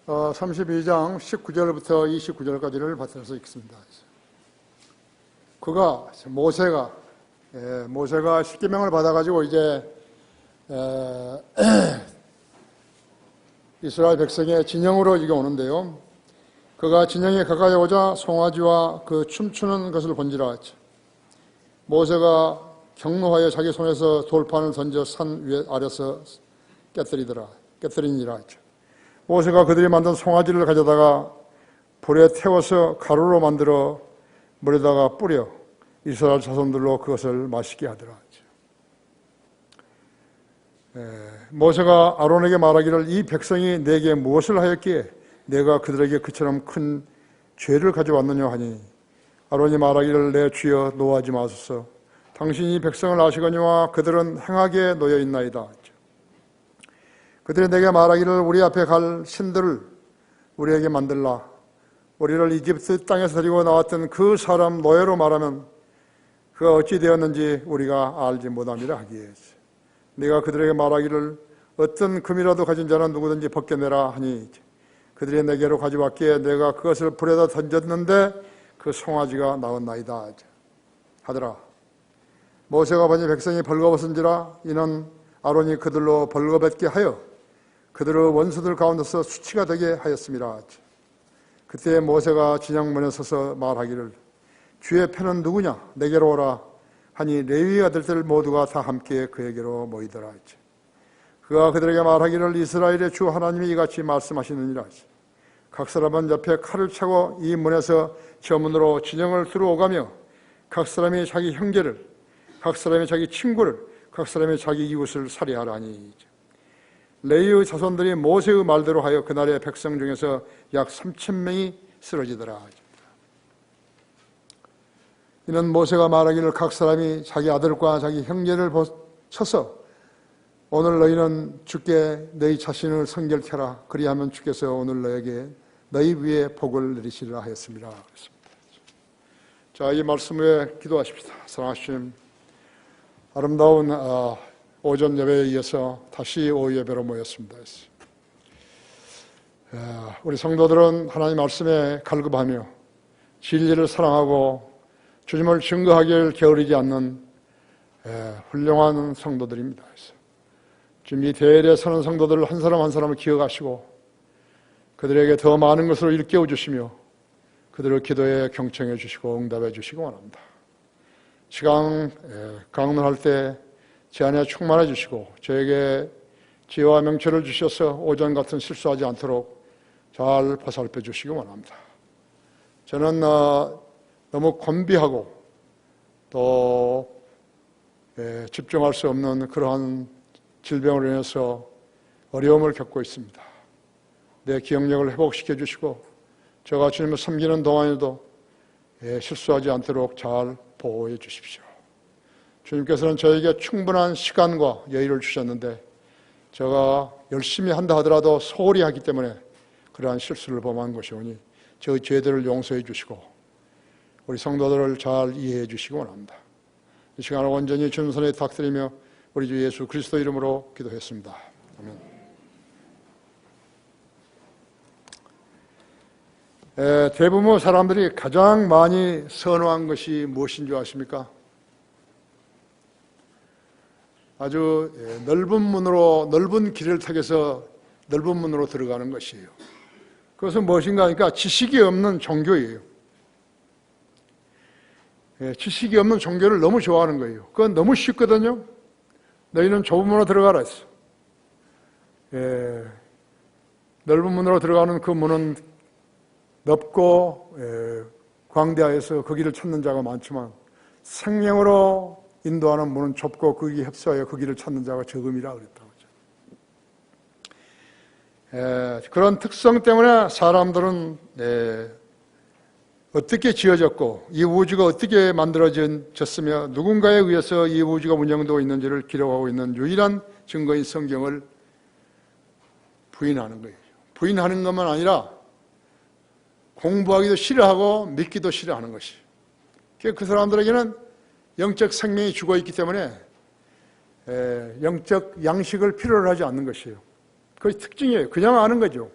32장 19절부터 29절까지를 받들어서 읽습니다. 그가 모세가 십계명을 받아가지고 이제 이스라엘 백성의 진영으로 이게 오는데요. 그가 진영에 가까이 오자 송아지와 그 춤추는 것을 본지라. 모세가 경노하여 자기 손에서 돌판을 던져 산 위에 아래서 깨뜨리니라. 모세가 그들이 만든 송아지를 가져다가 불에 태워서 가루로 만들어 물에다가 뿌려 이스라엘 자손들로 그것을 마시게 하더라. 모세가 아론에게 말하기를 이 백성이 내게 무엇을 하였기에 내가 그들에게 그처럼 큰 죄를 가져왔느냐 하니 아론이 말하기를 내 주여 노하지 마소서 당신이 백성을 아시거니와 그들은 행하게 놓여 있나이다. 그들이 내게 말하기를 우리 앞에 갈 신들을 우리에게 만들라. 우리를 이집트 땅에서 데리고 나왔던 그 사람 노예로 말하면 그가 어찌 되었는지 우리가 알지 못함이라 하기에 네가 그들에게 말하기를 어떤 금이라도 가진 자는 누구든지 벗겨내라 하니 그들이 내게로 가져왔기에 내가 그것을 불에다 던졌는데 그 송아지가 나왔나이다 하더라. 모세가 보니 백성이 벌거벗은지라 이는 아론이 그들로 벌거벗게 하여 그들의 원수들 가운데서 수치가 되게 하였음이라. 그때 모세가 진영문에 서서 말하기를 주의 편은 누구냐 내게로 오라 하니 레위 아들들 모두가 다 함께 그에게로 모이더라. 그가 그들에게 말하기를 이스라엘의 주 하나님이 이같이 말씀하시느니라. 각 사람은 옆에 칼을 차고 이 문에서 저 문으로 진영을 들어오가며 각 사람이 자기 형제를 각 사람이 자기 친구를 각 사람이 자기 이웃을 살해하라니. 레위의 자손들이 모세의 말대로 하여 그날의 백성 중에서 약 3,000명이 쓰러지더라. 이는 모세가 말하기를 각 사람이 자기 아들과 자기 형제를 쳐서 오늘 너희는 주께 너희 자신을 성결케 하라. 그리하면 주께서 오늘 너에게 너희 위에 복을 내리시리라 하였습니다. 자, 이 말씀 후에 기도하십시다. 사랑하시는 아름다운 오전 예배에 이어서 다시 오후 예배로 모였습니다. 우리 성도들은 하나님 말씀에 갈급하며 진리를 사랑하고 주님을 증거하기를 게으르지 않는 훌륭한 성도들입니다. 지금 이 대열에 서는 성도들 한 사람 한 사람을 기억하시고 그들에게 더 많은 것으로 일깨워 주시며 그들을 기도에 경청해 주시고 응답해 주시기 원합니다. 시간 강론할 때 제 안에 충만해 주시고 저에게 지혜와 명철을 주셔서 오전 같은 실수하지 않도록 잘 보살펴 주시기 원합니다. 저는 너무 곤비하고 또 집중할 수 없는 그러한 질병으로 인해서 어려움을 겪고 있습니다. 내 기억력을 회복시켜 주시고 제가 주님을 섬기는 동안에도 실수하지 않도록 잘 보호해 주십시오. 주님께서는 저에게 충분한 시간과 여유를 주셨는데 제가 열심히 한다 하더라도 소홀히 하기 때문에 그러한 실수를 범한 것이오니 저 죄들을 용서해 주시고 우리 성도들을 잘 이해해 주시기 원합니다. 이 시간을 온전히 주님 손에 탁드리며 우리 주 예수 그리스도 이름으로 기도했습니다. 아멘. 대부분 사람들이 가장 많이 선호한 것이 무엇인 줄 아십니까? 아주 넓은 문으로 넓은 길을 택해서 넓은 문으로 들어가는 것이에요. 그것은 무엇인가 하니까 지식이 없는 종교예요. 지식이 없는 종교를 너무 좋아하는 거예요. 그건 너무 쉽거든요. 너희는 좁은 문으로 들어가라 했어. 넓은 문으로 들어가는 그 문은 넓고 광대하여서 그 길을 찾는 자가 많지만 생명으로 인도하는 문은 좁고 거기에 협소하여 그 길을 찾는 자가 적음이라 그랬다고 하죠. 그런 특성 때문에 사람들은 어떻게 지어졌고 이 우주가 어떻게 만들어졌으며 누군가에 의해서 이 우주가 운영되고 있는지를 기록하고 있는 유일한 증거인 성경을 부인하는 거예요. 부인하는 것만 아니라 공부하기도 싫어하고 믿기도 싫어하는 것이. 그 사람들에게는 영적 생명이 죽어있기 때문에 영적 양식을 필요로 하지 않는 것이에요. 그것이 특징이에요. 그냥 아는 거죠.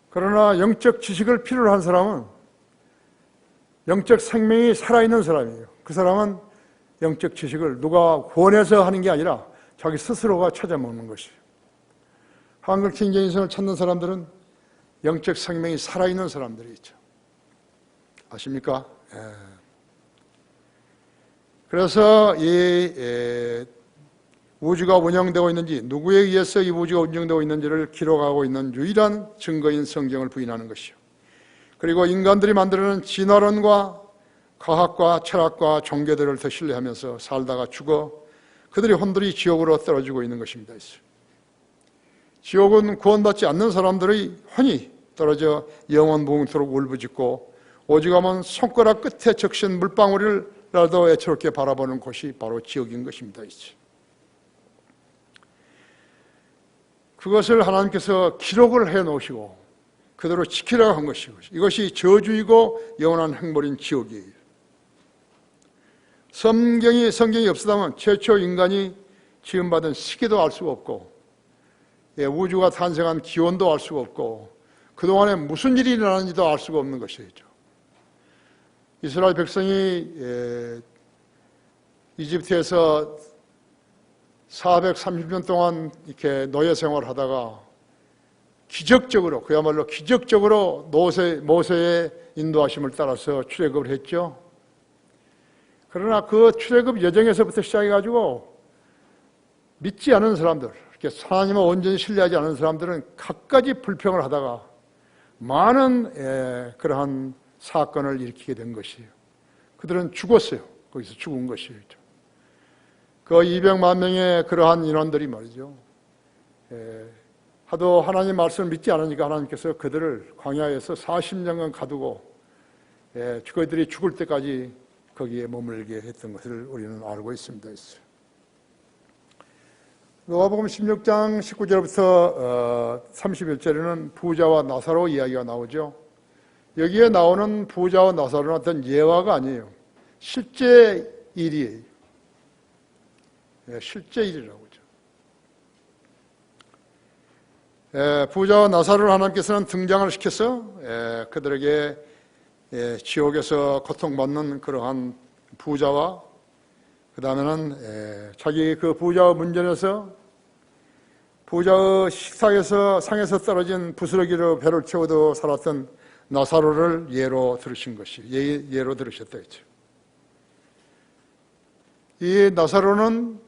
그러나 영적 지식을 필요로 한 사람은 영적 생명이 살아있는 사람이에요. 그 사람은 영적 지식을 누가 권해서 하는 게 아니라 자기 스스로가 찾아먹는 것이에요. 한글 킹제임스를 찾는 사람들은 영적 생명이 살아있는 사람들이 있죠. 아십니까? 예. 그래서 이 우주가 운영되고 있는지, 누구에 의해서 이 우주가 운영되고 있는지를 기록하고 있는 유일한 증거인 성경을 부인하는 것이요. 그리고 인간들이 만들어낸 진화론과 과학과 철학과 종교들을 더 신뢰하면서 살다가 죽어 그들의 혼들이 지옥으로 떨어지고 있는 것입니다. 지옥은 구원받지 않는 사람들의 혼이 떨어져 영원 무궁토록 울부짖고 오죽하면 손가락 끝에 적신 물방울이라도 애처롭게 바라보는 곳이 바로 지옥인 것입니다. 그것을 하나님께서 기록을 해놓으시고 그대로 지키라고 한 것이고, 이것이 저주이고 영원한 행벌인 지옥이에요. 성경이 없었다면 최초 인간이 지음받은 시기도 알 수가 없고, 우주가 탄생한 기원도 알 수가 없고, 그동안에 무슨 일이 일어났는지도 알 수가 없는 것이죠. 이스라엘 백성이 이집트에서 430년 동안 이렇게 노예 생활을 하다가 기적적으로, 그야말로 기적적으로 모세의 인도하심을 따라서 출애굽을 했죠. 그러나 그 출애굽 여정에서부터 시작해가지고 믿지 않은 사람들, 이렇게 하나님을 온전히 신뢰하지 않은 사람들은 갖가지 불평을 하다가 많은 그러한 사건을 일으키게 된 것이에요. 그들은 죽었어요. 거기서 죽은 것이에요. 그 200만 명의 그러한 인원들이 말이죠. 하도 하나님 말씀을 믿지 않으니까 하나님께서 그들을 광야에서 40년간 가두고 그들이 죽을 때까지 거기에 머물게 했던 것을 우리는 알고 있습니다. 누가복음 16장 19절부터 31절에는 부자와 나사로 이야기가 나오죠. 여기에 나오는 부자와 나사로는 어떤 예화가 아니에요. 실제 일이에요. 실제 일이라고 하죠. 부자와 나사로를 하나님께서는 등장을 시켜서 그들에게 지옥에서 고통받는 그러한 부자와 그 다음에는 자기 그 부자의 문전에서 부자의 식탁에서 상에서 떨어진 부스러기로 배를 채워도 살았던 나사로를 예로 들으신 것이 예로 들으셨다 했죠. 이 나사로는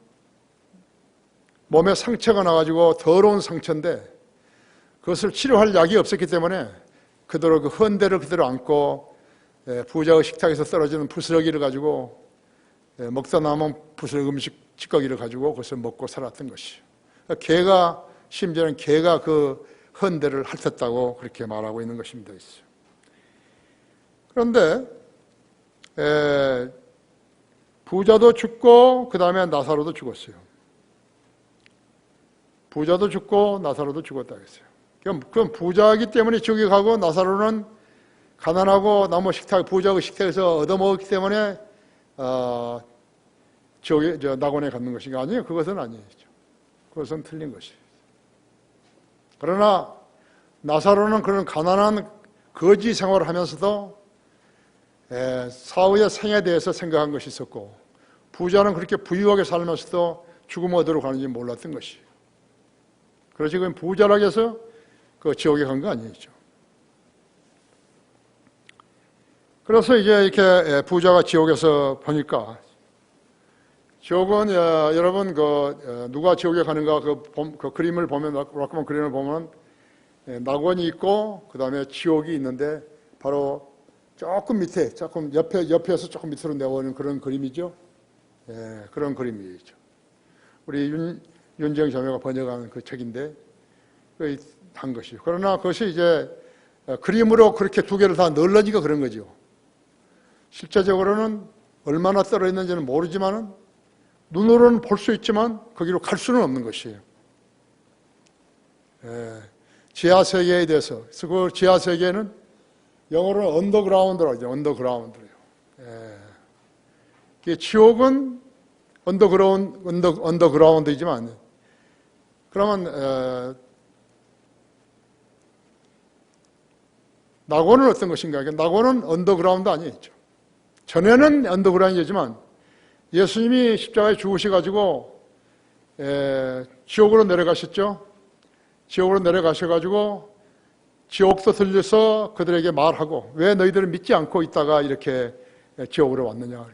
몸에 상처가 나가지고 더러운 상처인데 그것을 치료할 약이 없었기 때문에 그대로 그 헌대를 그대로 안고 부자의 식탁에서 떨어지는 부스러기를 가지고 먹다 남은 부스러기 음식 찌꺼기를 가지고 그것을 먹고 살았던 것이죠. 개가 심지어는 개가 그 헌대를 핥았다고 그렇게 말하고 있는 것입니다. 그런데 부자도 죽고 그 다음에 나사로도 죽었어요. 부자도 죽고 나사로도 죽었다 했어요. 그럼 부자이기 때문에 지옥에 가고 나사로는 가난하고 나무 식탁, 부자의 식탁에서 얻어먹었기 때문에 지옥에 낙원에 갔는 것인가? 아니에요. 그것은 아니죠. 그것은 틀린 것이에요. 그러나 나사로는 그런 가난한 거지 생활을 하면서도 사후의 생에 대해서 생각한 것이 있었고, 부자는 그렇게 부유하게 살면서도 죽음 어디로 가는지 몰랐던 것이에요. 그래서 지금 부자라고 해서 그 지옥에 간 거 아니죠. 그래서 이제 이렇게 부자가 지옥에서 보니까, 지옥은 여러분 누가 지옥에 가는가 그 그림을 보면, 락커만 그림을 보면 낙원이 있고 그 다음에 지옥이 있는데 바로 조금 밑에, 조금 옆에서 조금 밑으로 내려오는 그런 그림이죠. 그런 그림이죠. 우리 윤정 자매가 번역한 그 책인데 한 것이요. 그러나 그것이 이제 그림으로 그렇게 두 개를 다 널러지가 그런 거죠. 실제적으로는 얼마나 떨어 있는지는 모르지만은 눈으로는 볼 수 있지만 거기로 갈 수는 없는 것이에요. 지하 세계에 대해서, 그 지하 세계는 영어로는 언더그라운드라고 하죠. 언더그라운드예요. 지옥은 언더그라운드이지만, 그러면 낙원은 어떤 것인가? 낙원은 언더그라운드 아니죠. 전에는 언더그라운드이지만 예수님이 십자가에 죽으셔가지고 지옥으로 내려가셨죠. 지옥으로 내려가셔가지고 지옥도 들려서 그들에게 말하고 왜 너희들을 믿지 않고 있다가 이렇게 지옥으로 왔느냐.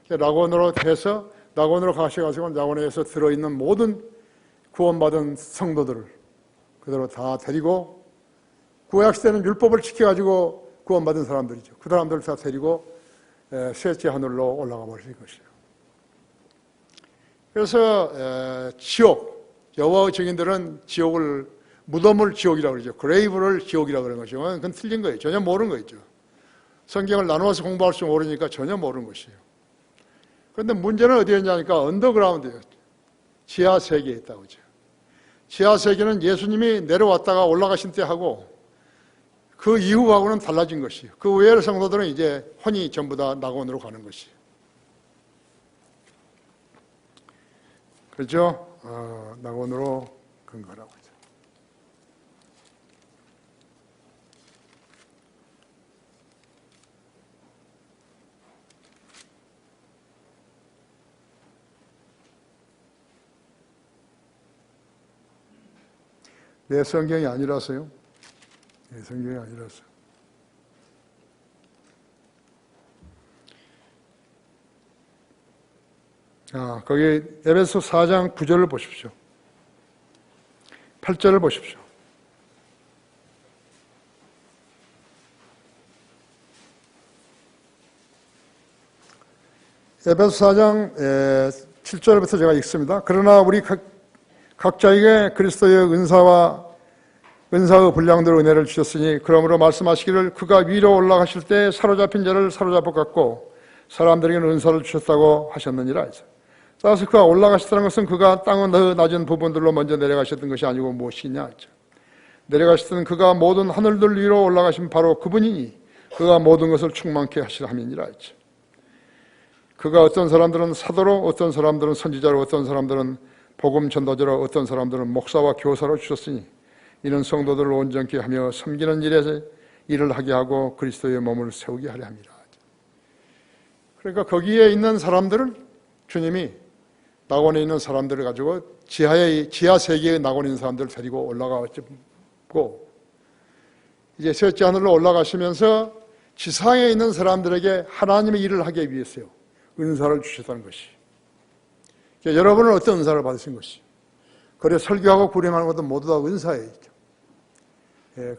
낙원으로 해서 낙원으로 가셔가지고 낙원에서 들어있는 모든 구원받은 성도들을 그대로 다 데리고 구약시대는 율법을 지켜가지고 구원받은 사람들이죠. 그 사람들을 다 데리고 셋째 하늘로 올라가 버리신 것이에요. 그래서 지옥, 여호와의 증인들은 지옥을 무덤을 지옥이라고 그러죠. 그레이브를 지옥이라고 그러는 것이죠. 그건 틀린 거예요. 전혀 모르는 거죠. 성경을 나누어서 공부할 줄 모르니까 전혀 모르는 것이에요. 그런데 문제는 어디에 있냐니까 언더그라운드예요. 지하 세계에 있다고 그러죠. 지하 세계는 예수님이 내려왔다가 올라가신 때 하고 그 이후하고는 달라진 것이에요. 그 외의 성도들은 이제 혼이 전부 다 낙원으로 가는 것이에요. 그렇죠? 낙원으로 간 거라고 하죠. 내 성경이 아니라서요. 내 성경이 아니라서. 거기 에베소 4장 9절을 보십시오. 8절을 보십시오. 에베소 4장 7절부터 제가 읽습니다. 그러나 우리 각자에게 그리스도의 은사의 분량대로 은혜를 주셨으니 그러므로 말씀하시기를 그가 위로 올라가실 때 사로잡힌 자를 사로잡아 갖고 사람들에게는 은사를 주셨다고 하셨느니라. 따라서 그가 올라가셨다는 것은 그가 땅의 더 낮은 부분들로 먼저 내려가셨던 것이 아니고 무엇이냐. 내려가셨던 그가 모든 하늘들 위로 올라가신 바로 그분이니 그가 모든 것을 충만케 하시라 함이니라. 그가 어떤 사람들은 사도로, 어떤 사람들은 선지자로, 어떤 사람들은 복음 전도자로, 어떤 사람들은 목사와 교사로 주셨으니 이는 성도들을 온전케 하며 섬기는 일을 하게 하고 그리스도의 몸을 세우게 하려 합니다. 그러니까 거기에 있는 사람들을 주님이 낙원에 있는 사람들을 가지고 지하 세계의 낙원에 있는 사람들을 데리고 올라가고 이제 셋째 하늘로 올라가시면서 지상에 있는 사람들에게 하나님의 일을 하기 위해서요 은사를 주셨다는 것이. 여러분은 어떤 은사를 받으신 것이? 그래 설교하고 구령하는 것도 모두 다 은사예요.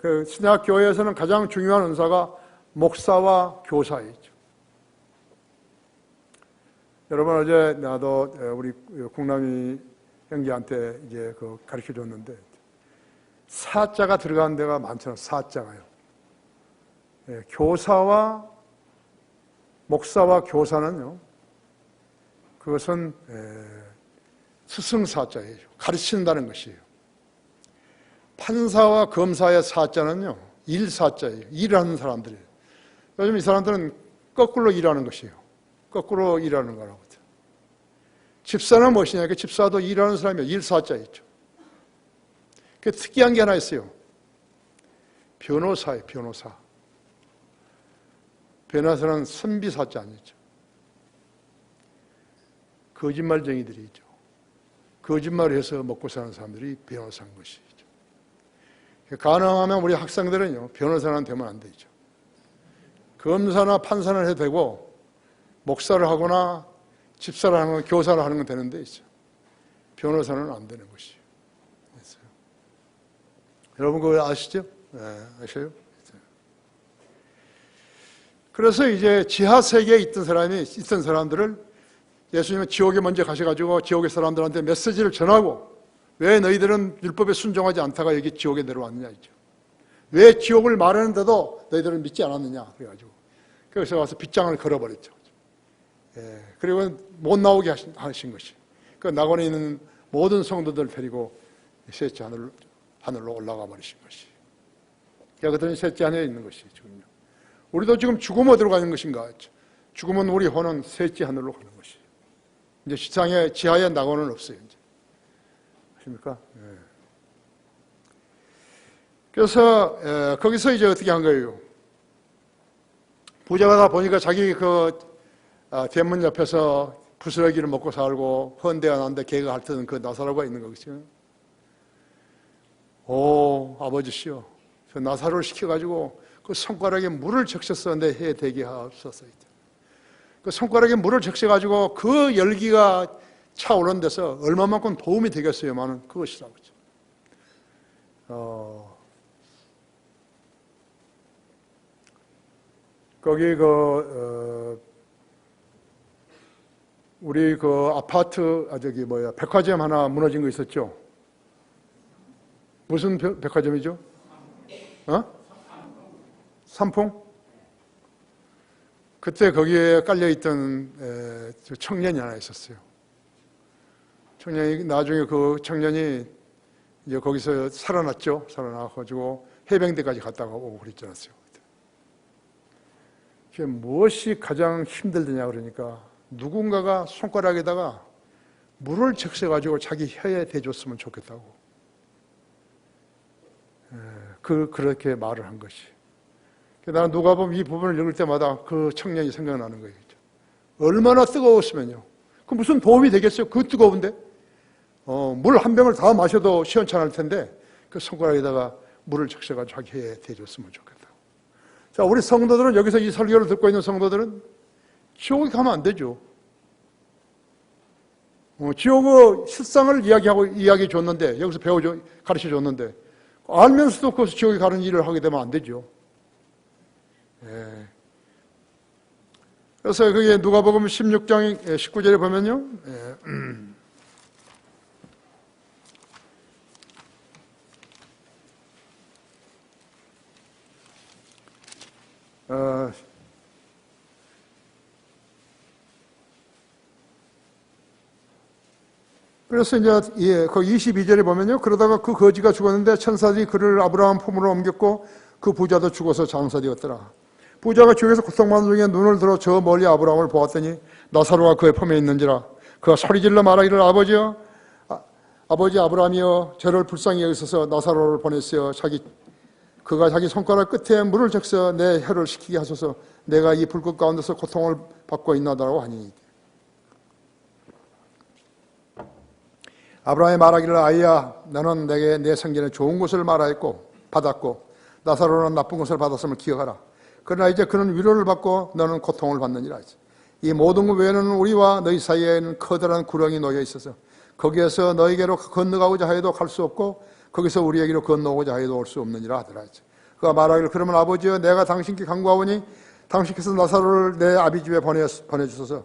그 신약 교회에서는 가장 중요한 은사가 목사와 교사이죠. 여러분 어제 나도 우리 국남이 형제한테 이제 그 가르쳐 줬는데 사자가 들어가는 데가 많잖아요. 사자가요. 교사와 목사와 교사는요. 그것은 스승사자예요. 가르친다는 것이에요. 판사와 검사의 사자는요. 일사자예요. 일하는 사람들이에요. 요즘 이 사람들은 거꾸로 일하는 것이에요. 거꾸로 일하는 거라고. 집사는 무엇이냐? 집사도 일하는 사람이에요. 일사자이죠. 그 특이한 게 하나 있어요. 변호사예요. 변호사. 변호사는 선비사자 아니죠. 거짓말쟁이들이죠. 거짓말을 해서 먹고 사는 사람들이 변호사인 것이죠. 가능하면 우리 학생들은요, 변호사는 되면 안 되죠. 검사나 판사는 해도 되고, 목사를 하거나 집사를 하는 건, 교사를 하는 건 되는데 있죠. 변호사는 안 되는 것이에요. 여러분 그거 아시죠? 네, 아셔요? 그래서 이제 지하 세계에 있던 사람들을 예수님은 지옥에 먼저 가셔가지고 지옥의 사람들한테 메시지를 전하고 왜 너희들은 율법에 순종하지 않다가 여기 지옥에 내려왔느냐 이죠. 왜 지옥을 말하는데도 너희들은 믿지 않았느냐 그래가지고 그래서 와서 빗장을 걸어버렸죠. 그리고 못 나오게 하신 것이. 그 낙원에 있는 모든 성도들 데리고 셋째 하늘로 올라가 버리신 것이. 그들은 셋째 하늘에 있는 것이 지금요. 우리도 지금 죽음 어디로 가는 것인가? 죽음은 우리 혼은 셋째 하늘로 가는 것이. 이제 지하에 낙원은 없어요. 이제. 아십니까? 그래서 거기서 이제 어떻게 한 거예요? 부자가 다 보니까 자기 대문 옆에서 부스러기를 먹고 살고 헌데가 난데 개가 핥던 그 나사로가 있는 거겠죠. 오, 아버지시여, 저 나사로를 시켜가지고 그 손가락에 물을 적셔서 내 해 되게 하옵소서. 그 손가락에 물을 적셔가지고 그 열기가 차오른 데서 얼마만큼 도움이 되겠어요만은 그것이라고. 거기 우리 아파트, 백화점 하나 무너진 거 있었죠? 무슨 백화점이죠? 삼풍? 그때 거기에 깔려있던 청년이 하나 있었어요. 청년이, 나중에 그 청년이 이제 거기서 살아났죠. 살아나가지고 해병대까지 갔다가 오고 그랬지 않았어요. 그게 무엇이 가장 힘들더냐 그러니까 누군가가 손가락에다가 물을 적셔가지고 자기 혀에 대줬으면 좋겠다고. 그렇게 말을 한 것이. 나는 누가복음 이 부분을 읽을 때마다 그 청년이 생각나는 거예요. 얼마나 뜨거웠으면요. 그 무슨 도움이 되겠어요? 그 뜨거운데? 물 한 병을 다 마셔도 시원찮을 텐데 그 손가락에다가 물을 적셔가지고 자기 혀에 대줬으면 좋겠다. 자, 우리 성도들은, 여기서 이 설교를 듣고 있는 성도들은 지옥에 가면 안 되죠. 지옥의 실상을 이야기해 줬는데, 여기서 가르쳐 줬는데, 알면서도 그것을 지옥에 가는 일을 하게 되면 안 되죠. 예. 그래서 그게 누가복음 16장 19절에 보면요. 그래서 이제 그 22절에 보면요. 그러다가 그 거지가 죽었는데 천사들이 그를 아브라함 품으로 옮겼고 그 부자도 죽어서 장사되었더라. 부자가 지옥에서 고통받는 중에 눈을 들어 저 멀리 아브라함을 보았더니 나사로가 그의 품에 있는지라. 그가 소리질러 말하기를 아버지 아브라함이여 저를 불쌍히 여기소서 나사로를 보냈어요. 그가 자기 손가락 끝에 물을 적셔 내 혀를 식히게 하소서. 내가 이 불꽃 가운데서 고통을 받고 있나다라고 하니. 아브라함이 말하기를 아이야 너는 내게 내 생전에 좋은 것을 받았고 나사로는 나쁜 것을 받았음을 기억하라. 그러나 이제 그는 위로를 받고 너는 고통을 받느니라. 이 모든 것 외에는 우리와 너희 사이에는 커다란 구렁이 놓여 있어서 거기에서 너희에게로 건너가고자 하여도 갈 수 없고 거기서 우리에게로 건너오고자 해도 올 수 없느니라 하더라. 그가 말하기를 그러면 아버지여 내가 당신께 간구하오니 당신께서 나사로를 내 아비 집에 보내주소서.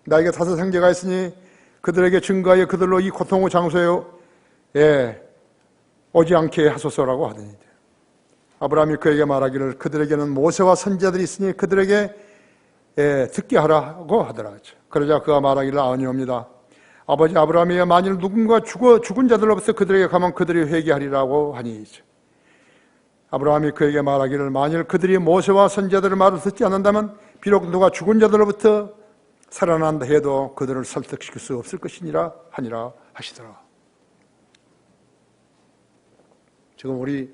나에게 5 형제가 있으니 그들에게 증거하여 그들로 이 고통의 장소에 오지 않게 하소서라고 하더니 아브라함이 그에게 말하기를 그들에게는 모세와 선지자들이 있으니 그들에게 듣게 하라고 하더라. 그러자 그가 말하기를 아니옵니다. 아버지 아브라함이여 만일 누군가 죽은 자들로부터 그들에게 가면 그들이 회개하리라고 하니 아브라함이 그에게 말하기를 만일 그들이 모세와 선지자들의 말을 듣지 않는다면 비록 누가 죽은 자들로부터 살아난다 해도 그들을 설득시킬 수 없을 것이니라 하니라 하시더라. 지금 우리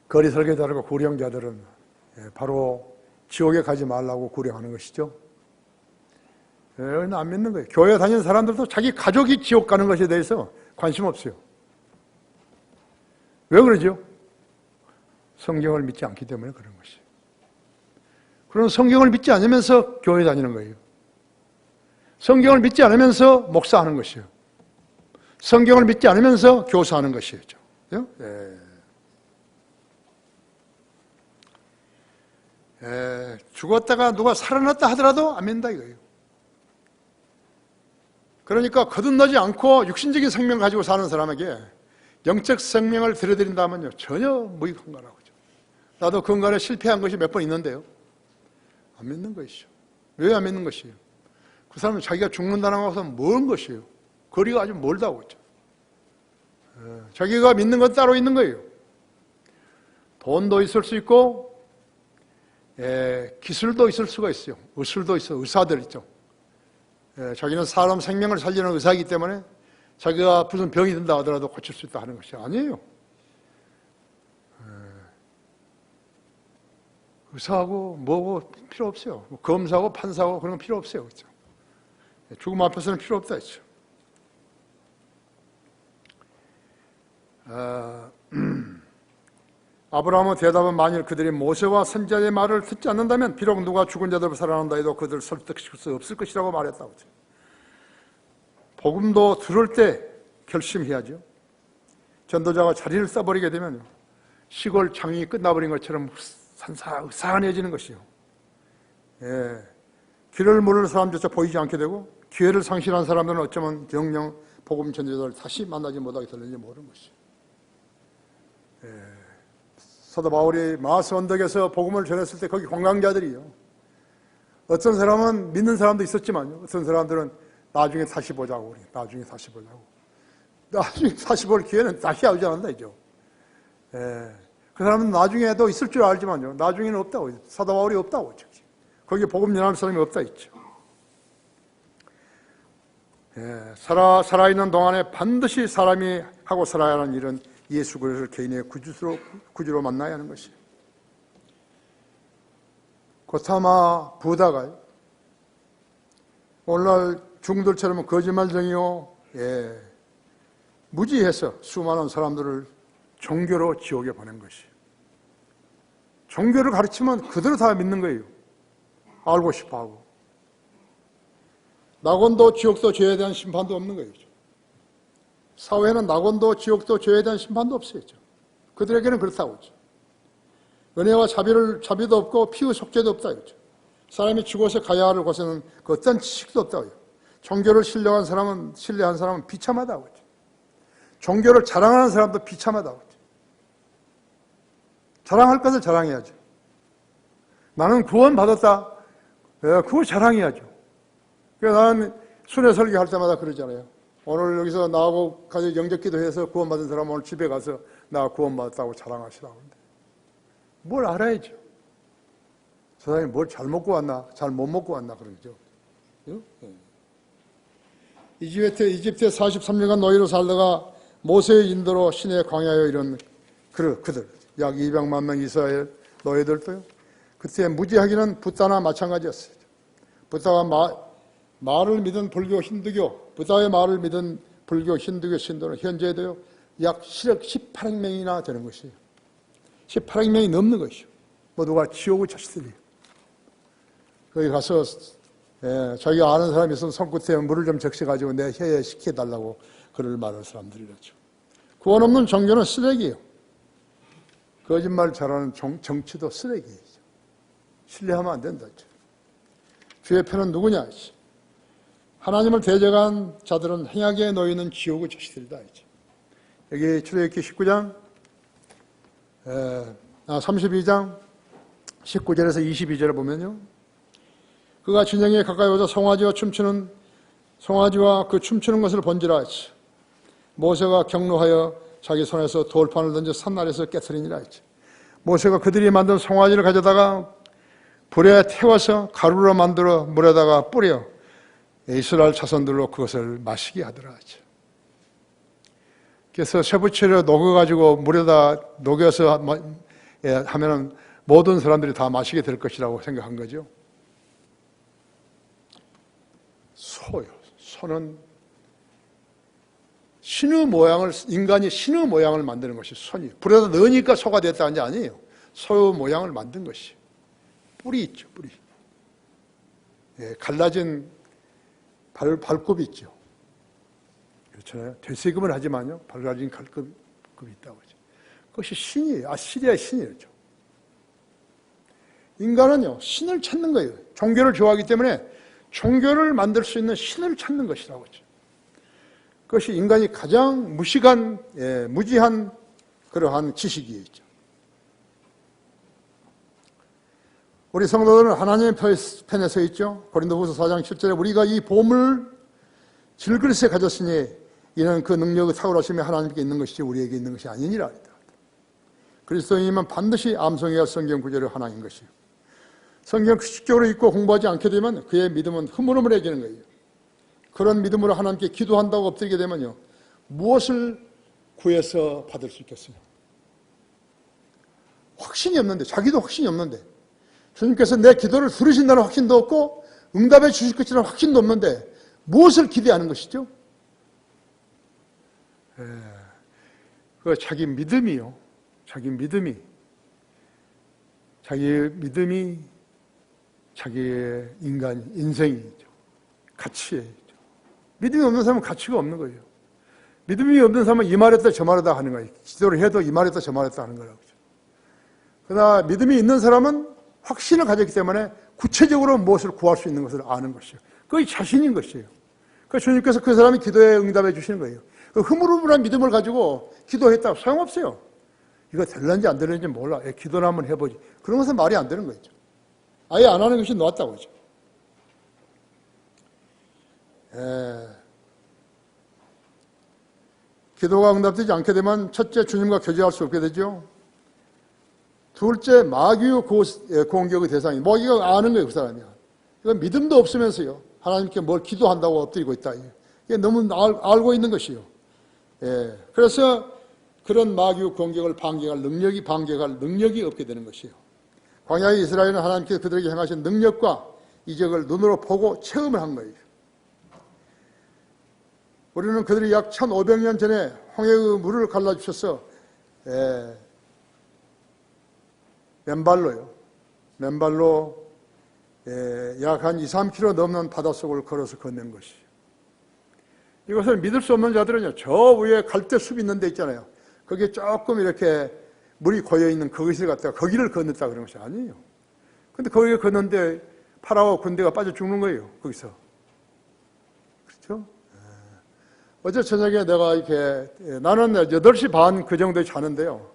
거리 설교자들과 구령자들은 바로 지옥에 가지 말라고 구령하는 것이죠. 안 믿는 거예요. 교회 다니는 사람들도 자기 가족이 지옥 가는 것에 대해서 관심 없어요. 왜 그러죠? 성경을 믿지 않기 때문에 그런 것이에요. 그런 성경을 믿지 않으면서 교회 다니는 거예요. 성경을 믿지 않으면서 목사하는 것이에요. 성경을 믿지 않으면서 교사하는 것이죠. 죽었다가 누가 살아났다 하더라도 안 믿는다 이거예요. 그러니까 거듭나지 않고 육신적인 생명 가지고 사는 사람에게 영적 생명을 들여드린다면요 전혀 무익한 거라고. 나도 건강에 실패한 것이 몇 번 있는데요. 안 믿는 것이죠. 왜 안 믿는 것이에요? 그 사람은 자기가 죽는다는 것은 먼 것이에요. 거리가 아주 멀다고 했죠. 자기가 믿는 건 따로 있는 거예요. 돈도 있을 수 있고 기술도 있을 수가 있어요. 의술도 있어. 의사들 있죠. 자기는 사람 생명을 살리는 의사이기 때문에 자기가 무슨 병이 든다 하더라도 고칠 수 있다 하는 것이 아니에요. 의사하고 뭐고 필요 없어요. 검사하고 판사하고 그런 건 필요 없어요. 그렇죠? 죽음 앞에서는 필요 없다 했죠. 아브라함의 대답은 만일 그들이 모세와 선지자의 말을 듣지 않는다면 비록 누가 죽은 자들 살아난다 해도 그들을 설득시킬 수 없을 것이라고 말했다고. 복음도 들을 때 결심해야죠. 전도자가 자리를 써버리게 되면 시골 장이 끝나버린 것처럼 산산해지는 것이요. 길을 모르는 사람조차 보이지 않게 되고 기회를 상실한 사람들은 어쩌면 영영 복음 전도자를 다시 만나지 못하게 될는지 모르는 것이요. 사도 바울이 마스 언덕에서 복음을 전했을 때 거기 관광자들이요. 어떤 사람은 믿는 사람도 있었지만요. 어떤 사람들은 나중에 다시 보자고, 우리 나중에 다시 보자고. 나중에 다시 볼 기회는 다시 오지 않는다 이죠. 그 사람은 나중에도 있을 줄 알지만요. 나중에는 없다고. 사도 바울이 없다고. 거기에 복음 전하는 사람이 없다 했죠. 살아있는 동안에 반드시 사람이 하고 살아야 하는 일은 예수 그리스도를 개인의 구주로 만나야 하는 것이에요. 고타마 부다가 오늘날 중들처럼 거짓말쟁이요, 무지해서 수많은 사람들을 종교로 지옥에 보낸 것이에요. 종교를 가르치면 그대로 다 믿는 거예요. 알고 싶어하고. 낙원도 지옥도 죄에 대한 심판도 없는 거예요. 사회는 낙원도 지옥도 죄에 대한 심판도 없어요. 그들에게는 그렇다고 하죠. 은혜와 자비도 없고 피의 속죄도 없다. 사람이 죽어서 가야 할 곳에는 그 어떤 지식도 없다고 해요. 종교를 신뢰한 사람은 비참하다고 하죠. 종교를 자랑하는 사람도 비참하다고 하죠. 자랑할 것을 자랑해야죠. 나는 구원받았다. 그거 자랑해야죠. 그래서 나는 순회 설교할 때마다 그러잖아요. 오늘 여기서 나하고 같이 영접기도 해서 구원받은 사람 오늘 집에 가서 나 구원받았다고 자랑하시라고 하는데 뭘 알아야죠. 저 사람이 뭘 잘 먹고 왔나 잘 못 먹고 왔나 그러죠. 이집트에 43년간 노예로 살다가 모세의 인도로 시내 광야에 이른 그들 약 200만 명 이스라엘 노예들도요. 그때 무지하기는 붓다나 마찬가지였어요. 붓다가 말을 믿은 불교 힌두교, 부다의 말을 믿은 불교 힌두교 신도는 현재에도요, 약 18억 명이나 되는 것이에요. 18억 명이 넘는 것이요. 모두가 지옥의 자식들이에요. 거기 가서, 자기가 아는 사람이 있으면 손끝에 물을 좀 적셔가지고 내 혀에 식혀달라고 그럴 말을 사람들이라죠. 구원 없는 종교는 쓰레기예요. 거짓말 잘하는 정치도 쓰레기예요. 신뢰하면 안 된다. 주의 편은 누구냐? 하나님을 대적한 자들은 행악에 놓이는 지옥의 자식들이다. 여기 출애굽기 19장, 32장 19절에서 22절을 보면요. 그가 진영에 가까이 오자 송아지와 그 춤추는 것을 본지라 했지. 모세가 경노하여 자기 손에서 돌판을 던져 산날에서 깨트리니라 했지. 모세가 그들이 만든 송아지를 가져다가 불에 태워서 가루로 만들어 물에다가 뿌려 이스라엘 자손들로 그것을 마시게 하더라. 그래서 쇠붙이를 녹여가지고 물에다 녹여서 하면은 모든 사람들이 다 마시게 될 것이라고 생각한 거죠. 소요. 소는 인간이 신의 모양을 만드는 것이 손이에요. 불에다 넣으니까 소가 됐다는 게 아니에요. 소의 모양을 만든 것이. 뿔이 있죠, 뿔이. 갈라진 발굽이 있죠. 그렇잖아요. 되새김을 하지만요, 갈라진 발굽이 있다고 하죠. 그것이 신이에요. 아시리아의 신이죠. 인간은요, 신을 찾는 거예요. 종교를 좋아하기 때문에 종교를 만들 수 있는 신을 찾는 것이라고 하죠. 그것이 인간이 가장 무지한 그러한 지식이죠. 우리 성도들은 하나님의 편에 서 있죠. 고린도후서 4장 7절에 우리가 이 보물을 질그릇에 가졌으니 이는 그 능력의 탁월하심이 하나님께 있는 것이지 우리에게 있는 것이 아니니라. 그리스도인이면 반드시 암송해야 할 성경 구절이 하나인 것이에요. 성경 규칙적으로 읽고 공부하지 않게 되면 그의 믿음은 흐물흐물해지는 거예요. 그런 믿음으로 하나님께 기도한다고 엎드리게 되면요, 무엇을 구해서 받을 수 있겠어요? 확신이 없는데, 자기도 확신이 없는데, 주님께서 내 기도를 들으신다는 확신도 없고 응답해 주실 것이라는 확신도 없는데 무엇을 기대하는 것이죠? 그 자기 믿음이요. 자기 믿음이 자기의 인생이죠. 가치예요. 믿음이 없는 사람은 가치가 없는 거예요. 믿음이 없는 사람은 이 말했다 저 말했다 하는 거예요. 기도를 해도 이 말했다 저 말했다 하는 거라고. 그러나 믿음이 있는 사람은 확신을 가졌기 때문에 구체적으로 무엇을 구할 수 있는 것을 아는 것이에요. 그게 자신인 것이에요. 그러니까 주님께서 그 사람이 기도에 응답해 주시는 거예요. 그 흐물흐물한 믿음을 가지고 기도했다 소용없어요. 이거 될는지 안 되는지 몰라. 기도나 한번 해보지. 그런 것은 말이 안 되는 거죠. 아예 안 하는 것이 낫다고 하죠. 기도가 응답되지 않게 되면 첫째 주님과 교제할 수 없게 되죠. 둘째 마귀의 공격의 대상이 마귀가 아는 거예요. 그 사람이. 이건 믿음도 없으면서요. 하나님께 뭘 기도한다고 엎드리고 있다. 이게 너무 알고 있는 것이요. 그래서 그런 마귀의 공격을 반격할 능력이 없게 되는 것이에요. 광야의 이스라엘은 하나님께서 그들에게 행하신 능력과 이적을 눈으로 보고 체험을 한 거예요. 우리는 그들이 약 1500년 전에 홍해의 물을 갈라주셔서 맨발로 약 한 2, 3km 넘는 바닷속을 걸어서 건넨 것이에요. 이것을 믿을 수 없는 자들은요, 저 위에 갈대숲이 있는 데 있잖아요. 거기에 조금 이렇게 물이 고여있는 그것을 갖다가 거기를 건넜다 그런 것이 아니에요. 근데 거기에 건넌데 파라오 군대가 빠져 죽는 거예요. 거기서. 그렇죠? 어제 저녁에 내가 이렇게 나는 8시 반 그 정도에 자는데요.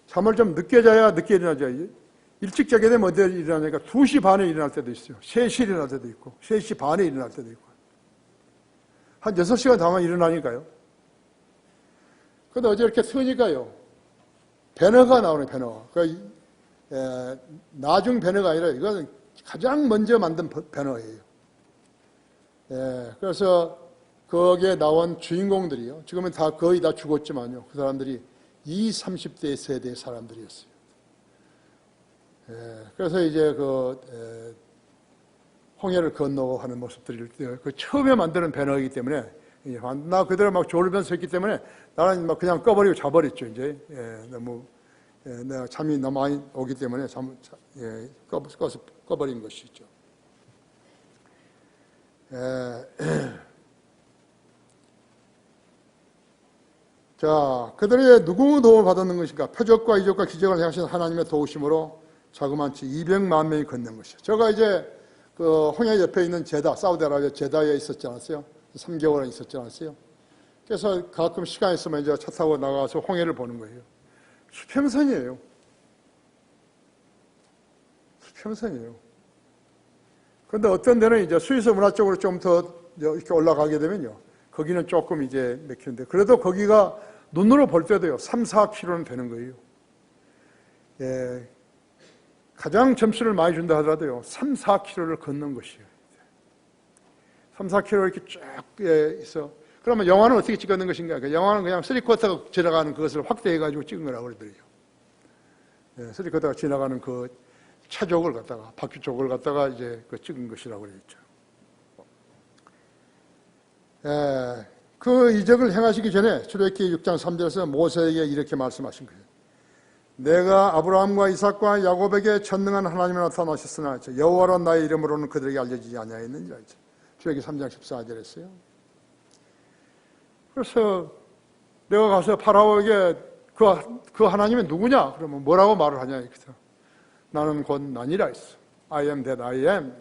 잠을 좀 늦게 자야 늦게 일어나죠. 일찍 자게 되면 어디에 일어나니까 2시 반에 일어날 때도 있어요. 3시에 일어날 때도 있고 3시 반에 일어날 때도 있고 한 6시간 다만 일어나니까요. 근데 어제 이렇게 서니까요. 배너가 나오네, 배너. 그러니까 나중 배너가 아니라 이건 가장 먼저 만든 배너예요. 그래서 거기에 나온 주인공들이요. 지금은 거의 다 죽었지만요. 그 사람들이 20, 30대 세대의 사람들이었어요. 그래서 이제 홍해를 건너고 하는 모습들이 처음에 만드는 배너이기 때문에 나 그대로 막 졸으면서 했기 때문에 나는 막 그냥 꺼버리고 자버렸죠. 이제 너무 내가 잠이 너무 많이 오기 때문에 꺼버린 것이죠. 자, 그들의 누구의 도움을 받았는 것인가? 표적과 이적과 기적을 행하신 하나님의 도우심으로 자그마치 200만 명이 건넌 것이죠. 제가 이제 그 홍해 옆에 있는 사우디아라비아 제다에 있었지 않았어요? 3개월은 있었지 않았어요? 그래서 가끔 시간 있으면 이제 차 타고 나가서 홍해를 보는 거예요. 수평선이에요. 수평선이에요. 그런데 어떤 데는 이제 스위스 문화 쪽으로 좀 더 이렇게 올라가게 되면요. 거기는 조금 이제 맥히는데, 그래도 거기가 눈으로 볼 때도요, 3, 4km는 되는 거예요. 가장 점수를 많이 준다 하더라도요, 3, 4km를 걷는 것이에요. 3, 4km 이렇게 쫙 있어. 그러면 영화는 어떻게 찍었는 것인가? 영화는 그냥 3쿼터가 지나가는 그것을 확대해가지고 찍은 거라고 그러더래요. 3쿼터가 지나가는 그 차족을 갖다가, 바퀴 쪽을 갖다가 이제 찍은 것이라고 그랬죠. 그 이적을 행하시기 전에 출애굽기 6장 3절에서 모세에게 이렇게 말씀하신 거예요. 내가 아브라함과 이삭과 야곱에게 전능한 하나님이 나타나셨으나 여호와라 나의 이름으로는 그들에게 알려지지 아니하였느니라. 출애굽기 3장 14절에서요. 그래서 내가 가서 파라오에게 그 하나님이 누구냐? 그러면 뭐라고 말을 하냐? 이렇게. 나는 곧 나니라 했어. I am that I am.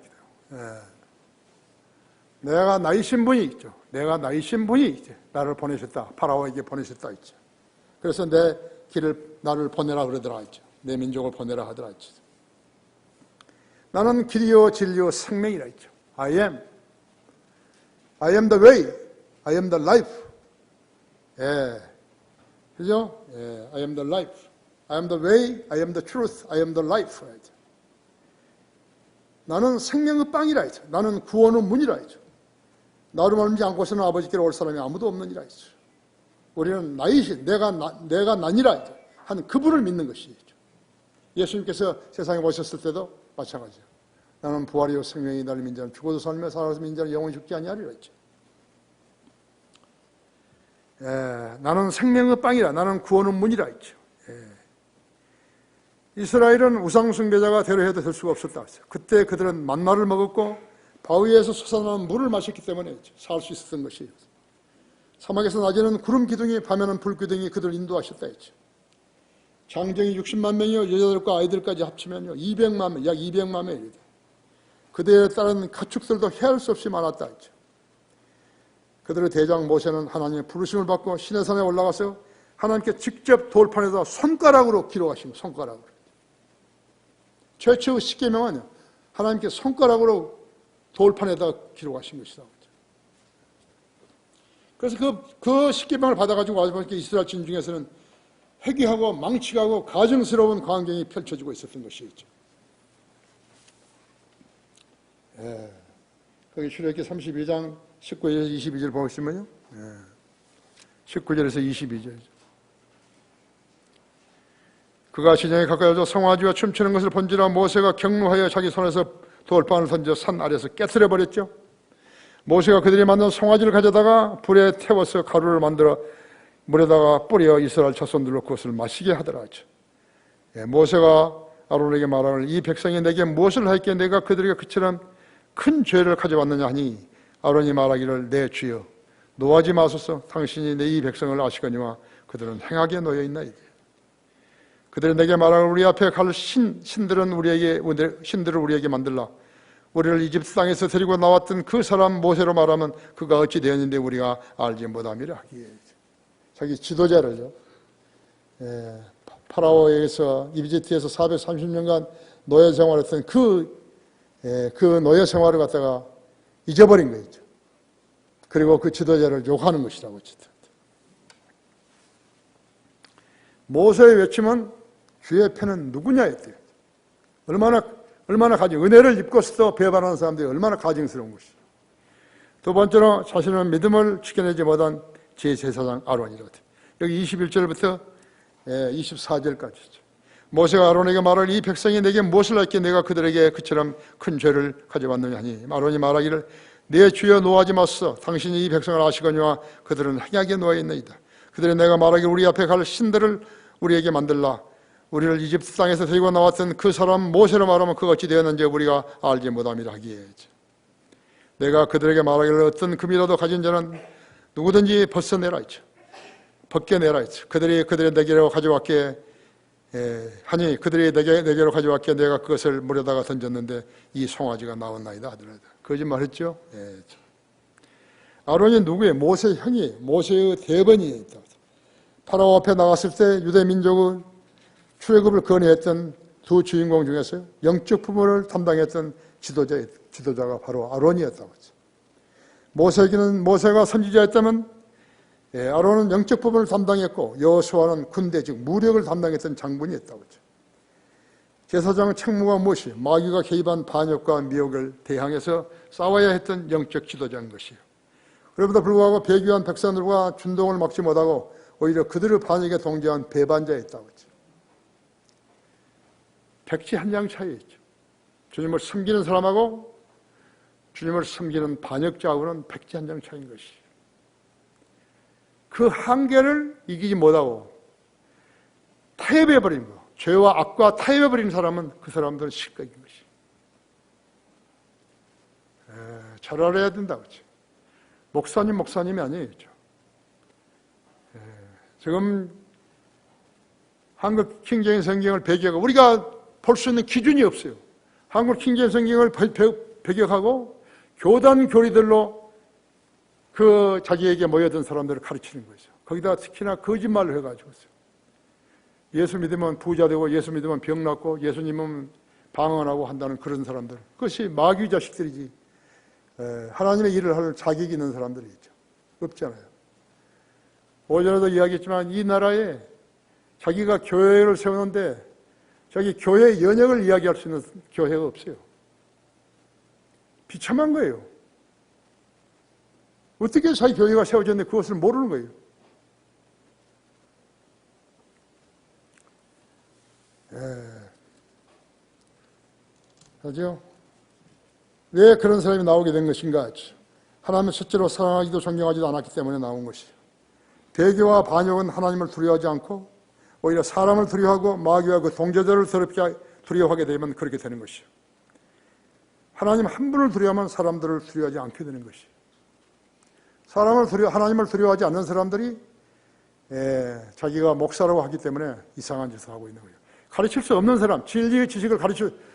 내가 나이신 분이 있죠. 내가 나이신 분이 이제 나를 보내셨다. 파라오에게 보내셨다 있죠. 그래서 내 길을 나를 보내라 그러더라 했죠. 내 민족을 보내라 하더라 했죠. 나는 길이요 진리요 생명이라 했죠. I am the way. I am the life. 그죠? I am the life. I am the way. I am the truth. I am the life. 나는 생명의 빵이라 했죠. 나는 구원의 문이라 했죠. 나로 말미지 않고서는 아버지께로 올 사람이 아무도 없느니라 했죠. 우리는 나이신 내가 나니라 한 그분을 믿는 것이죠. 예수님께서 세상에 오셨을 때도 마찬가지야. 나는 부활이요 생명이 나를 민자는 죽어도 살며 살아서 민자는 영원히 죽지 아니하리라 했죠. 나는 생명의 빵이라, 나는 구원의 문이라 했죠. 이스라엘은 우상 숭배자가 되려 해도 될 수가 없었다 했어요. 그때 그들은 만나를 먹었고 바위에서 솟아나는 물을 마셨기 때문에 살 수 있었던 것이에요. 사막에서 낮에는 구름 기둥이, 밤에는 불 기둥이 그들을 인도하셨다 했죠. 장정이 60만 명이요, 여자들과 아이들까지 합치면요 200만 명, 약 200만 명이다. 그들에 따른 가축들도 헤아릴 수 없이 많았다 했죠. 그들의 대장 모세는 하나님의 부르심을 받고 시내산에 올라가서 하나님께 직접 돌판에다 손가락으로 기록하신 거예요. 손가락으로. 최초의 십계명은 하나님께 손가락으로 돌판에다 기록하신 것이다. 그래서 그 십계명을 받아가지고 와서 보니까 이스라엘 진중에서는 회개하고 망치하고 가증스러운 광경이 펼쳐지고 있었던 것이죠. 거기 출애굽기 32장 19절에서 22절 보시면요. 19절에서 22절. 그가 시장에 가까이 와서 송아지와 춤추는 것을 본지라 모세가 경노하여 자기 손에서 돌판을 던져 산 아래에서 깨트려 버렸죠. 모세가 그들이 만든 송아지를 가져다가 불에 태워서 가루를 만들어 물에다가 뿌려 이스라엘 자손들로 그것을 마시게 하더라. 모세가 아론에게 말하길 이 백성이 내게 무엇을 하였기에 내가 그들에게 그처럼 큰 죄를 가져왔느냐 하니 아론이 말하기를 내 주여 노하지 마소서 당신이 내 이 백성을 아시거니와 그들은 행하게 놓여있나이다. 그들이 내게 말하길 우리 앞에 갈 신들을 우리에게 만들라. 우리를 이집트 땅에서 데리고 나왔던 그 사람 모세로 말하면 그가 어찌 되었는데 우리가 알지 못함이라 하기에 자기 지도자를요. 파라오에서 이집트에서 430년간 노예 생활했던 그 노예 생활을 갖다가 잊어버린 거죠. 그리고 그 지도자를 욕하는 것이라고. 모세의 외침은 주의 편은 누구냐였대요. 얼마나 은혜를 입고서도 배반하는 사람들이 얼마나 가증스러운 것이죠. 두 번째로 자신의 믿음을 지켜내지 못한 제사장 아론이라고. 여기 21절부터 24절까지죠. 모세가 아론에게 말할 이 백성이 내게 무엇을 했기에 내가 그들에게 그처럼 큰 죄를 가져왔느냐 하니 아론이 말하기를 내 주여 노하지 마소서 당신이 이 백성을 아시거니와 그들은 행하게 놓아있나이다. 그들이 내가 말하기를 우리 앞에 갈 신들을 우리에게 만들라. 우리를 이집트 땅에서 데리고 나왔던 그 사람 모세로 말하면 그가 어찌 되었는지 우리가 알지 못함이라 하기에 내가 그들에게 말하기를 어떤 금이라도 가진 자는 누구든지 벗어내라 했죠. 벗겨내라 했죠. 그들이 내게로 가져왔기에 하니 그들이 내게로 가져왔기에 내가 그것을 물에다가 던졌는데 이 송아지가 나왔나이다 하더라도 거짓말했죠. 아론이 누구예요? 모세의 형이 모세의 대번이 파라오 앞에 나갔을 때 유대 민족의 출애굽을 건의했던 두 주인공 중에서 영적 부분을 담당했던 지도자가 바로 아론이었다고 했죠. 모세가 선지자였다면 아론은 영적 부분을 담당했고 여호수아는 군대 즉 무력을 담당했던 장군이었다고 했죠. 제사장의 책무가 무엇이? 마귀가 개입한 반역과 미혹을 대항해서 싸워야 했던 영적 지도자인 것이에요. 그럼에도 불구하고 배교한 백성들과 준동을 막지 못하고 오히려 그들의 반역에 동조한 배반자였다고 했죠. 백지 한 장 차이였죠. 주님을 섬기는 사람하고 주님을 섬기는 반역자하고는 백지 한 장 차이인 것이에요. 그 한계를 이기지 못하고 타협해버린 거, 죄와 악과 타협해버린 사람은 그 사람들은 실격인 것이에요. 잘 알아야 된다고 했죠. 목사님이 아니죠. 지금 한국 킹제임스 성경을 배경하고 우리가 볼 수 있는 기준이 없어요. 한국 킹제임스 성경을 배경하고 교단 교리들로 그 자기에게 모여든 사람들을 가르치는 거죠. 거기다 특히나 거짓말을 해가지고 있어요. 예수 믿으면 부자 되고 예수 믿으면 병 낫고 예수님은 방언하고 한다는 그런 사람들. 그것이 마귀 자식들이지 하나님의 일을 할 자격이 있는 사람들이 있죠. 없잖아요. 오전에도 이야기했지만 이 나라에 자기가 교회를 세우는데 자기 교회 연역을 이야기할 수 있는 교회가 없어요. 비참한 거예요. 어떻게 자기 교회가 세워졌는데 그것을 모르는 거예요. 그죠? 왜 그런 사람이 나오게 된 것인가? 하나님을 첫째로 사랑하기도 존경하지도 않았기 때문에 나온 것이에요. 대교와 반역은 하나님을 두려워하지 않고 오히려 사람을 두려워하고 마귀와 그 동조자를 두려워하게 되면 그렇게 되는 것이에요. 하나님 한 분을 두려워하면 사람들을 두려워하지 않게 되는 것이에요. 하나님을 두려워하지 않는 사람들이 자기가 목사라고 하기 때문에 이상한 짓을 하고 있는 거예요. 가르칠 수 없는 사람, 진리의 지식을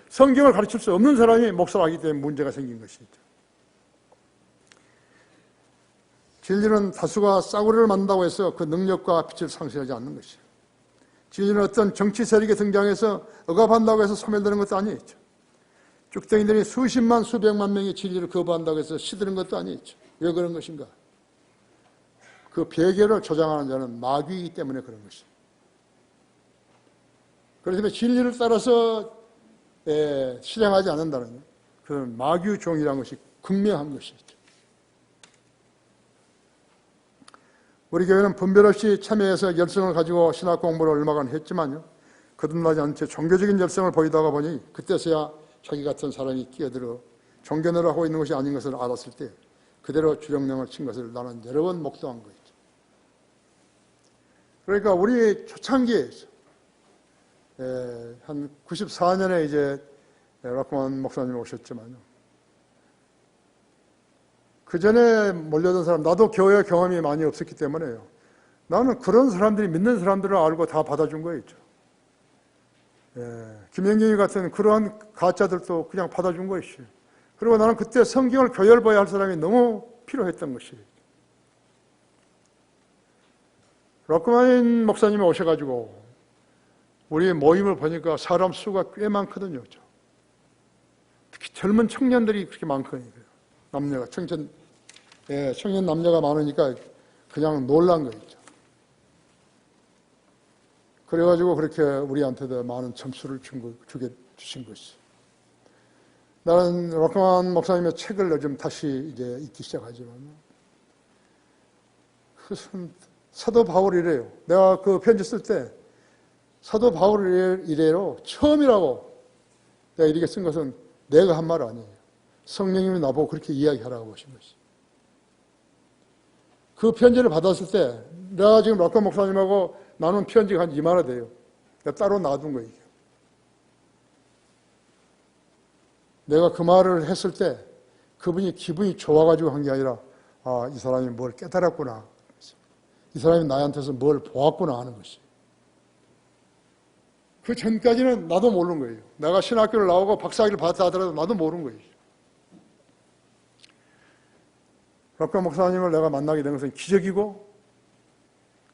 성경을 가르칠 수 없는 사람이 목사를 하기 때문에 문제가 생긴 것이죠. 진리는 다수가 싸구려를 만든다고 해서 그 능력과 빛을 상실하지 않는 것이에요. 진리는 어떤 정치 세력이 등장해서 억압한다고 해서 소멸되는 것도 아니죠. 쭉댕이들이 수십만 수백만 명의 진리를 거부한다고 해서 시드는 것도 아니죠. 왜 그런 것인가? 그 배교를 조장하는 자는 마귀이기 때문에 그런 것이에요. 그래서 진리를 따라서 실행하지 않는다는 그런 마귀의 종이라는 것이 극명한 것이죠. 우리 교회는 분별 없이 참여해서 열성을 가지고 신학 공부를 얼마간 했지만요. 거듭나지 않은 채 종교적인 열성을 보이다가 보니 그때서야 자기 같은 사람이 끼어들어 종교노를 하고 있는 것이 아닌 것을 알았을 때 그대로 주령령을 친 것을 나는 여러 번 목도한 거죠. 그러니까 우리 초창기에 한 94년에 이제 락만 목사님 오셨지만요. 그 전에 몰려든 사람, 나도 교회 경험이 많이 없었기 때문에요. 나는 그런 사람들이 믿는 사람들을 알고 다 받아준 거예요. 김영경이 같은 그러한 가짜들도 그냥 받아준 것이에요. 그리고 나는 그때 성경을 교열봐야 할 사람이 너무 필요했던 것이에요. 락만 목사님이 오셔가지고 우리 모임을 보니까 사람 수가 꽤 많거든요. 특히 젊은 청년들이 그렇게 많거든요. 남녀가 청년 남녀가 많으니까 그냥 놀란 거죠. 그래가지고 그렇게 우리한테도 많은 점수를 주신 것이죠. 나는 락만 목사님의 책을 요즘 다시 이제 읽기 시작하지만 사도 바울이래요. 내가 그 편지 쓸 때 사도 바울 이래로 처음이라고 내가 이렇게 쓴 것은 내가 한 말 아니에요. 성령님이 나보고 그렇게 이야기하라고 하신 것이죠. 그 편지를 받았을 때 내가 지금 락만 목사님하고 나눈 편지가 한 2만 원 돼요. 내가 따로 놔둔 거예요. 내가 그 말을 했을 때 그분이 기분이 좋아가지고 한 게 아니라 이 사람이 뭘 깨달았구나. 이 사람이 나한테서 뭘 보았구나 하는 것이. 그 전까지는 나도 모르는 거예요. 내가 신학교를 나오고 박사학위를 받았다 하더라도 나도 모르는 거예요. 락만 목사님을 내가 만나게 된 것은 기적이고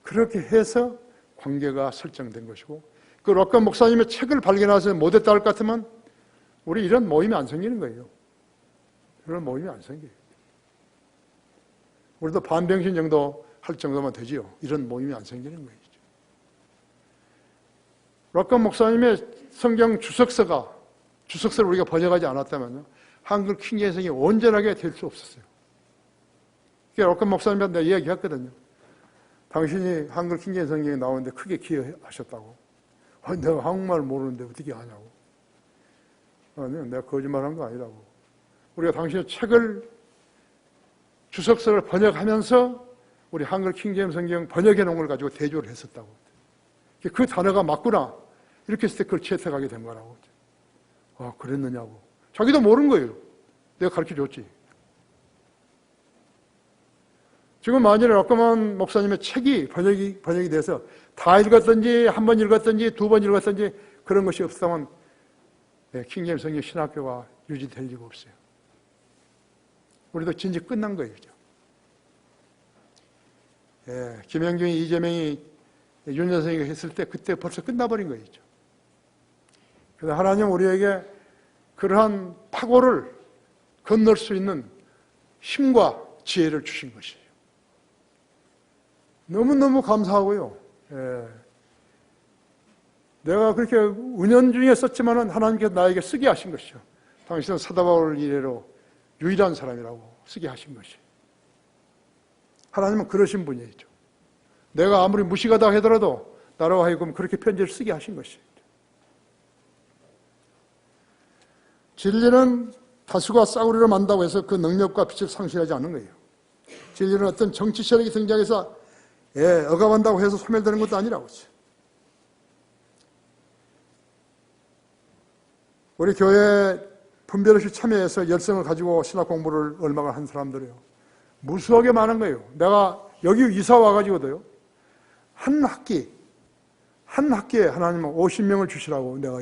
그렇게 해서 관계가 설정된 것이고 그 락만 목사님의 책을 발견해서 못했다 할 것 같으면 우리 이런 모임이 안 생기는 거예요. 이런 모임이 안 생겨요. 우리도 반병신 정도 할 정도만 되지요. 이런 모임이 안 생기는 거예요. 락만 목사님의 성경 주석서를 우리가 번역하지 않았다면요. 한글 킹제성이 온전하게 될 수 없었어요. 락만 목사님한테 내가 이야기했거든요. 당신이 한글 킹제임 성경에 나오는데 크게 기여하셨다고. 내가 한국말 모르는데 어떻게 아냐고. 아니요, 내가 거짓말한 거 아니라고. 우리가 당신의 책을 주석서를 번역하면서 우리 한글 킹제임 성경 번역해 놓은 걸 가지고 대조를 했었다고. 그 단어가 맞구나. 이렇게 했을 때 그걸 채택하게 된 거라고. 그랬느냐고. 자기도 모르는 거예요. 내가 가르쳐 줬지. 지금 만일에 락만 목사님의 책이 번역이 돼서 다 읽었든지 한 번 읽었든지 두 번 읽었든지 그런 것이 없다면 킹제임 성경 신학교가 유지될 리가 없어요. 우리도 진짜 끝난 거예요. 김영경이 이재명이 윤여성이가 했을 때 그때 벌써 끝나버린 거예요. 그래서 하나님 우리에게 그러한 파고를 건널 수 있는 힘과 지혜를 주신 것이에요. 너무너무 감사하고요. 내가 그렇게 은연중에 썼지만은 하나님께서 나에게 쓰게 하신 것이죠. 당신은 사도 바울 이래로 유일한 사람이라고 쓰게 하신 것이에요. 하나님은 그러신 분이죠. 내가 아무리 무식하다 하더라도 나로 하여금 그렇게 편지를 쓰게 하신 것이에요. 진리는 다수가 싸구려를 만다고 해서 그 능력과 빛을 상실하지 않는 거예요. 진리는 어떤 정치 세력이 등장해서 억압한다고 해서 소멸되는 것도 아니라고. 우리 교회에 분별 없이 참여해서 열성을 가지고 신학 공부를 얼마나 한 사람들이요. 무수하게 많은 거예요. 내가 여기 이사 와가지고도요. 한 학기에 하나님은 50명을 주시라고 내가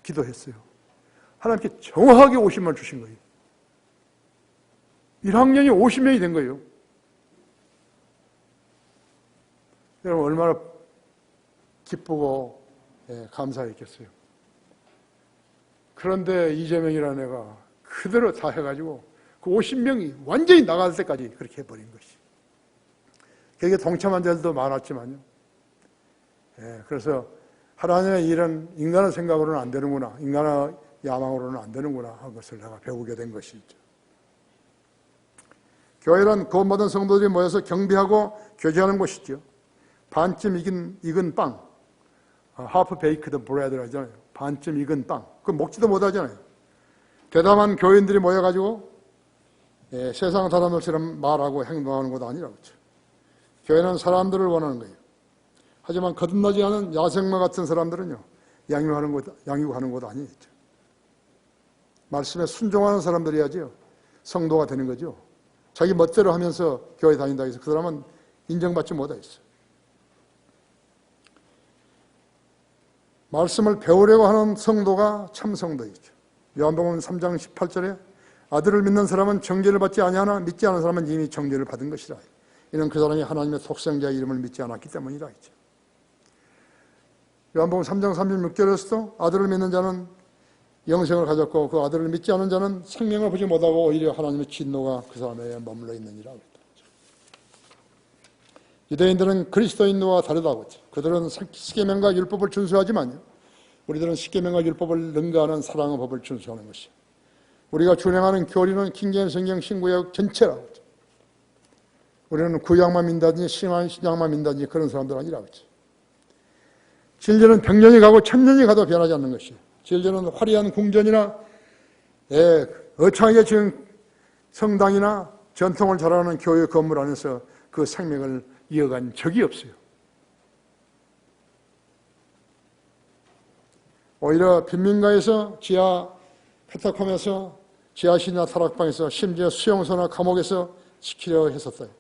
기도했어요. 하나님께 정확하게 50명을 주신 거예요. 1학년이 50명이 된 거예요. 여러분 얼마나 기쁘고 감사했겠어요. 그런데 이재명이라는 애가 그대로 다 해가지고 그 50명이 완전히 나갈 때까지 그렇게 해버린 것이. 거기에 동참한 자들도 많았지만요. 그래서 하나님의 일은 인간의 생각으로는 안 되는구나, 인간의 야망으로는 안 되는구나 하는 것을 내가 배우게 된 것이죠. 교회란 구원받은 성도들이 모여서 경배하고 교제하는 곳이죠. 반쯤 익은 빵, 하프 베이크드 브레드 하잖아요. 반쯤 익은 빵, 그 먹지도 못하잖아요. 대담한 교인들이 모여가지고 세상 사람들처럼 말하고 행동하는 것도 아니라고 그렇죠. 교회는 사람들을 원하는 거예요. 하지만 거듭나지 않은 야생마 같은 사람들은요, 양육하는 것도 아니겠죠. 말씀에 순종하는 사람들이야지요, 성도가 되는 거죠. 자기 멋대로 하면서 교회 다닌다 해서 그 사람은 인정받지 못하겠어요. 말씀을 배우려고 하는 성도가 참 성도이죠. 요한복음 3장 18절에 아들을 믿는 사람은 정죄를 받지 아니하나 믿지 않은 사람은 이미 정죄를 받은 것이라. 이는 그 사람이 하나님의 독생자의 이름을 믿지 않았기 때문이라 했죠. 요한복음 3장 36절에서도 아들을 믿는 자는 영생을 가졌고 그 아들을 믿지 않은 자는 생명을 보지 못하고 오히려 하나님의 진노가 그 사람에게 머물러 있느니라. 유대인들은 그리스도인과 다르다고 했죠. 그들은 십계명과 율법을 준수하지만요, 우리들은 십계명과 율법을 능가하는 사랑의 법을 준수하는 것이요. 우리가 준행하는 교리는 킹제임스 성경 신구약 전체라고 했죠. 우리는 구약만 믿다든지 신약만 믿다든지 그런 사람들 아니라고 했죠. 진리는 100년이 가고 1000년이 가도 변하지 않는 것이요. 진리는 화려한 궁전이나 어창하게 지은 성당이나 전통을 자랑하는 교회 건물 안에서 그 생명을 이어간 적이 없어요. 오히려 빈민가에서 지하 페타콤에서 지하실이나 타락방에서 심지어 수용소나 감옥에서 지키려 했었어요.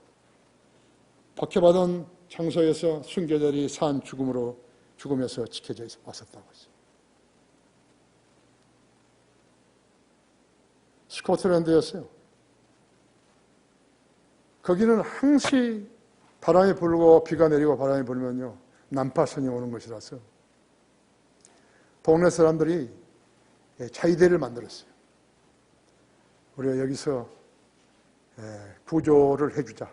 박해받은 장소에서 순교자들이 산 죽음에서 지켜져 왔었다고 했어요. 스코틀랜드였어요. 거기는 항시 바람이 불고 비가 내리고 바람이 불면요, 난파선이 오는 것이라서 동네 사람들이 자위대를 만들었어요. 우리가 여기서 구조를 해주자.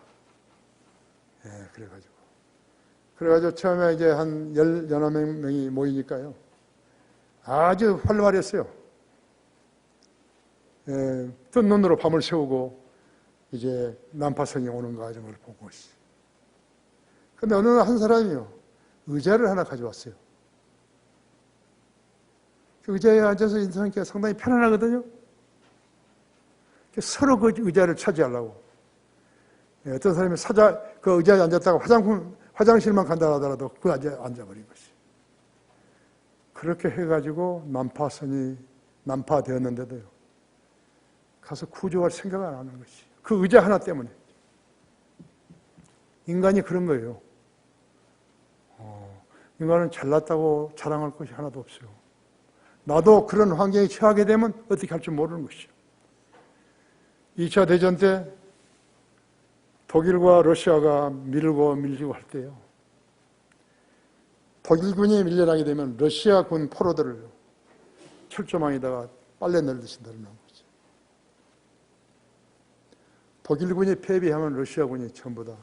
그래가지고 처음에 이제 한 10여명이 모이니까요, 아주 활발했어요. 뜬 눈으로 밤을 새우고 이제 난파선이 오는 거 이런 걸 보고 있어요. 근데 어느 한 사람이요, 의자를 하나 가져왔어요. 그 의자에 앉아서 인사하니까 상당히 편안하거든요. 서로 그 의자를 차지하려고. 어떤 사람이 그 의자에 앉았다가 화장실만 간다 하더라도 그 의자에 앉아버린 것이. 그렇게 해가지고 난파선이 난파되었는데도요, 가서 구조할 생각을 안 하는 것이. 그 의자 하나 때문에. 인간이 그런 거예요. 인간은 잘났다고 자랑할 것이 하나도 없어요. 나도 그런 환경에 처하게 되면 어떻게 할 줄 모르는 것이죠. 2차 대전 때 독일과 러시아가 밀고 할 때요, 독일군이 밀려나게 되면 러시아군 포로들을 철조망에다가 빨래 널듯이 널는 거죠. 독일군이 패배하면 러시아군이 전부 다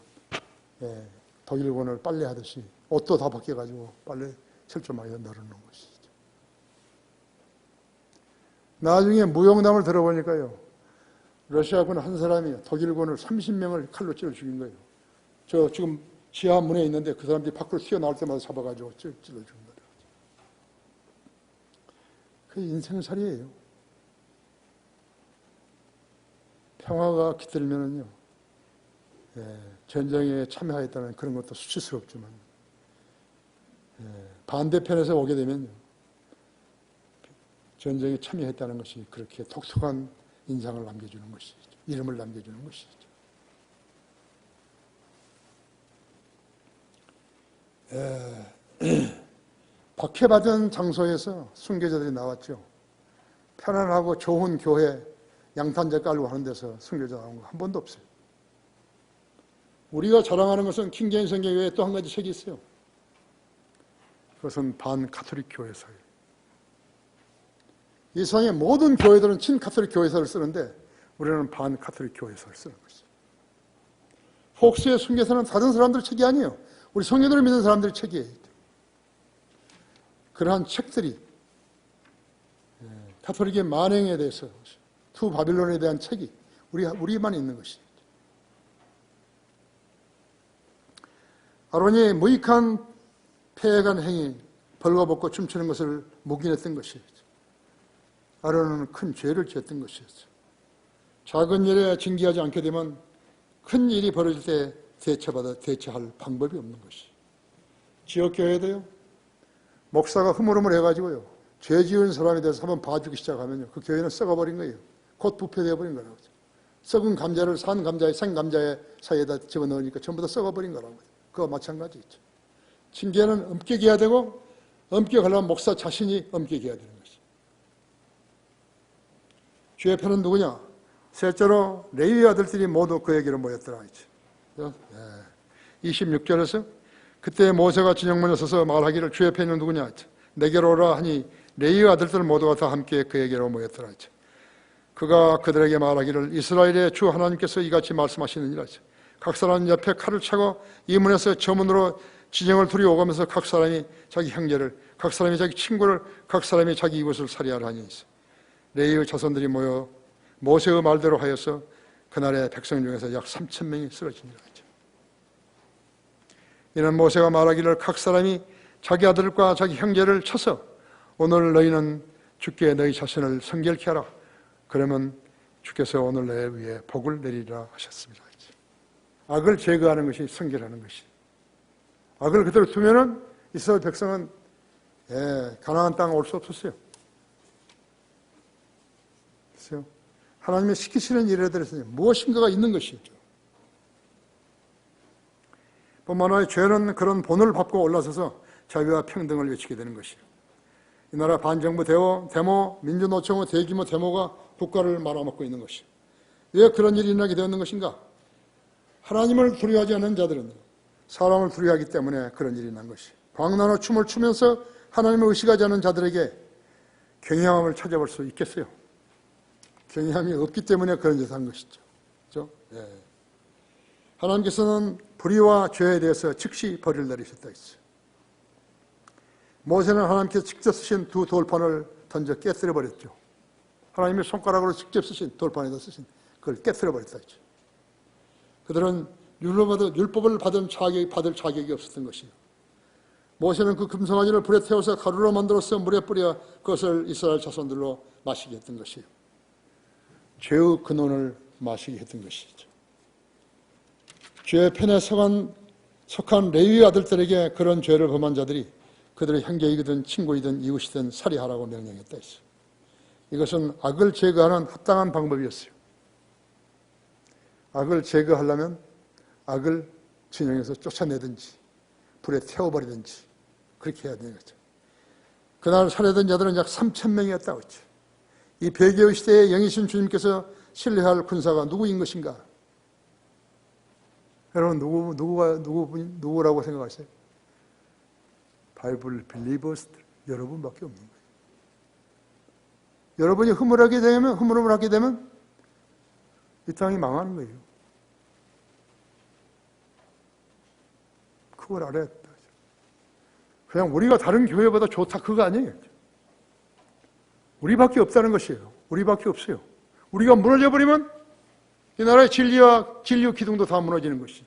독일군을 빨래하듯이 옷도 다 벗겨가지고 빨래 철조망에다 널어놓는 것이죠. 나중에 무용담을 들어보니까요, 러시아군 한 사람이 독일군을 30명을 칼로 찔러 죽인 거예요. 저 지금 지하 문에 있는데 그 사람들이 밖으로 튀어나올 때마다 잡아가지고 찔러 죽인 거예요. 그게 인생살이에요. 평화가 깃들면은요, 전쟁에 참여하였다는 그런 것도 수치스럽지만, 반대편에서 오게 되면요, 전쟁에 참여했다는 것이 그렇게 독특한 인상을 남겨주는 것이죠. 이름을 남겨주는 것이죠. 박해받은 장소에서 순교자들이 나왔죠. 편안하고 좋은 교회, 양탄자 깔고 하는 데서 순교자 나온 거 한 번도 없어요. 우리가 자랑하는 것은 킹제임스 성경 외에 또 한 가지 책이 있어요. 그것은 반카톨릭 교회서예요. 이 세상의 모든 교회들은 친카톨릭 교회서를 쓰는데 우리는 반카톨릭 교회서를 쓰는 것이죠. 폭스의 순교서는 다른 사람들 책이 아니에요. 우리 성경들을 믿는 사람들의 책이에요. 그러한 책들이 카톨릭의 만행에 대해서 투 바빌론에 대한 책이 우리만 있는 것이죠. 아론이 무익한 폐해간 행위, 벌거벗고 춤추는 것을 묵인했던 것이죠. 아론은 큰 죄를 지었던 것이었죠. 작은 일에 징계하지 않게 되면 큰 일이 벌어질 때 대처할 방법이 없는 것이. 지역교회도요, 목사가 흐물흐물해가지고요, 죄 지은 사람에 대해서 한번 봐주기 시작하면요, 그 교회는 썩어버린 거예요. 곧 부패되어 버린 거라고. 썩은 감자를 산 감자에 생감자의 사이에다 집어넣으니까 전부 다 썩어버린 거라고. 그거 마찬가지죠. 징계는 엄격해야 되고, 엄격하려면 목사 자신이 엄격해야 되는 것이. 주의 편은 누구냐? 셋째로 레위 아들들이 모두 그에게로 모였더라. 26절에서 그때 모세가 진영문에 서서 말하기를 주의 편은 누구냐? 내게로 오라 하니 레위 아들들 모두가 다 함께 그에게로 모였더라. 그가 그들에게 말하기를 이스라엘의 주 하나님께서 이같이 말씀하시느니라. 각 사람 옆에 칼을 차고 이 문에서 저 문으로 진영을 둘이 오가면서 각 사람이 자기 형제를, 각 사람이 자기 친구를, 각 사람이 자기 이웃을 살해하라 하니 레위의 자손들이 모여 모세의 말대로 하여서 그날의 백성 중에서 약 3,000명이 쓰러지니라. 이는 모세가 말하기를 각 사람이 자기 아들과 자기 형제를 쳐서 오늘 너희는 주께 너희 자신을 성결케 하라. 그러면 주께서 오늘 내 위에 복을 내리라 하셨습니다. 악을 제거하는 것이 성결하는 것이. 악을 그대로 두면은 이스라엘 백성은 가나안 땅에 올 수 없었어요. 그래서 하나님의 시키시는 일에 대해서 무엇인가가 있는 것이죠. 뿐만 아니라 죄는 그런 본을 밟고 올라서서 자유와 평등을 외치게 되는 것이에요. 이 나라 반정부 데모, 민주노총의 대규모 데모가 국가를 말아먹고 있는 것이에요. 왜 그런 일이 일어나게 되었는 것인가? 하나님을 두려워하지 않는 자들은 사람을 두려워하기 때문에 그런 일이 난 것이에요. 광란의 춤을 추면서 하나님을 의식하지 않는 자들에게 경외함을 찾아볼 수 있겠어요? 경외함이 없기 때문에 그런 짓을 한 것이죠. 그렇죠? 하나님께서는 불의와 죄에 대해서 즉시 벌을 내리셨다 했어요. 모세는 하나님께서 직접 쓰신 두 돌판을 던져 깨뜨려 버렸죠. 하나님의 손가락으로 직접 쓰신 돌판에다 쓰신 그걸 깨뜨려 버렸다 했죠. 그들은 율법을 받을 자격이 없었던 것이에요. 모세는 그 금송아지를 불에 태워서 가루로 만들어서 물에 뿌려 그것을 이스라엘 자손들로 마시게 했던 것이에요. 죄의 근원을 마시게 했던 것이죠. 죄의 편에 속한 레위 아들들에게 그런 죄를 범한 자들이 그들의 형제이든 친구이든 이웃이든 살해하라고 명령했다 했어요. 이것은 악을 제거하는 합당한 방법이었어요. 악을 제거하려면 악을 진영에서 쫓아내든지 불에 태워버리든지 그렇게 해야 되는 거죠. 그날 살해된 자들은 약 3,000명이었다고 했죠. 이 배교의 시대에 영이신 주님께서 신뢰할 군사가 누구인 것인가? 여러분 누구라고 생각하세요? 바이블 빌리버스 여러분밖에 없는 거예요. 여러분이 흐물하게 되면 이 땅이 망하는 거예요. 그걸 알아야 된다. 그냥 우리가 다른 교회보다 좋다 그거 아니에요. 우리밖에 없다는 것이에요. 우리밖에 없어요. 우리가 무너져 버리면 이 나라의 진리와 진리의 기둥도 다 무너지는 것이죠.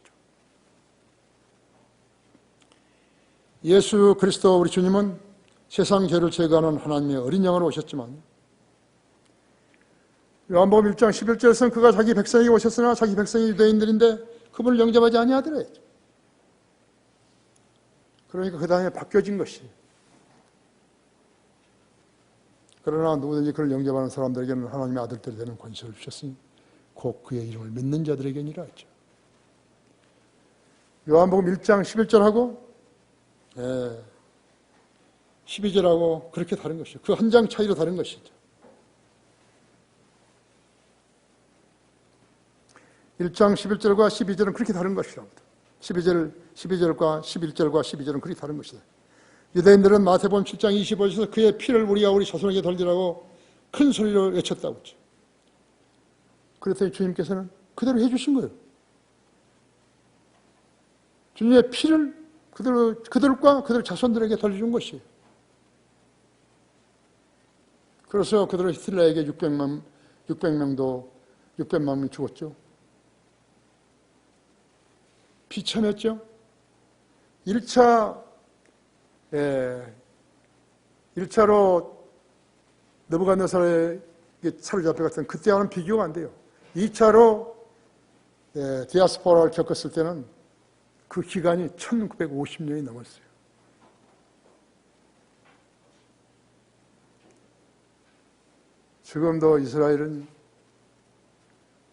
예수 그리스도 우리 주님은 세상 죄를 제거하는 하나님의 어린 양으로 오셨지만 요한복음 1장 11절에서는 그가 자기 백성에게 오셨으나 자기 백성이 유대인들인데 그분을 영접하지 아니하더래. 그러니까 그 다음에 바뀌어진 것이. 그러나 누구든지 그를 영접하는 사람들에게는 하나님의 아들들이 되는 권세를 주셨으니 곧 그의 이름을 믿는 자들에게니라 했죠. 요한복음 1장 11절하고 12절하고 그렇게 다른 것이죠. 그 한 장 차이로 다른 것이죠. 1장 11절과 12절은 그렇게 다른 것이랍니다. 12절과 11절과 12절은 그렇게 다른 것이다. 유대인들은 마태복음 7장 25절에서 그의 피를 우리와 우리 자손에게 돌리라고 큰 소리로 외쳤다고 했죠. 그랬더니 주님께서는 그대로 해주신 거예요. 주님의 피를 그들과 그들 자손들에게 돌려준 것이에요. 그래서 그들은 히틀러에게 600만 명이 죽었죠. 비참했죠. 1차로 느부갓네살에게 사로잡혀갔던 그때와는 비교가 안 돼요. 2차로 디아스포라를 겪었을 때는 그 기간이 1950년이 넘었어요. 지금도 이스라엘은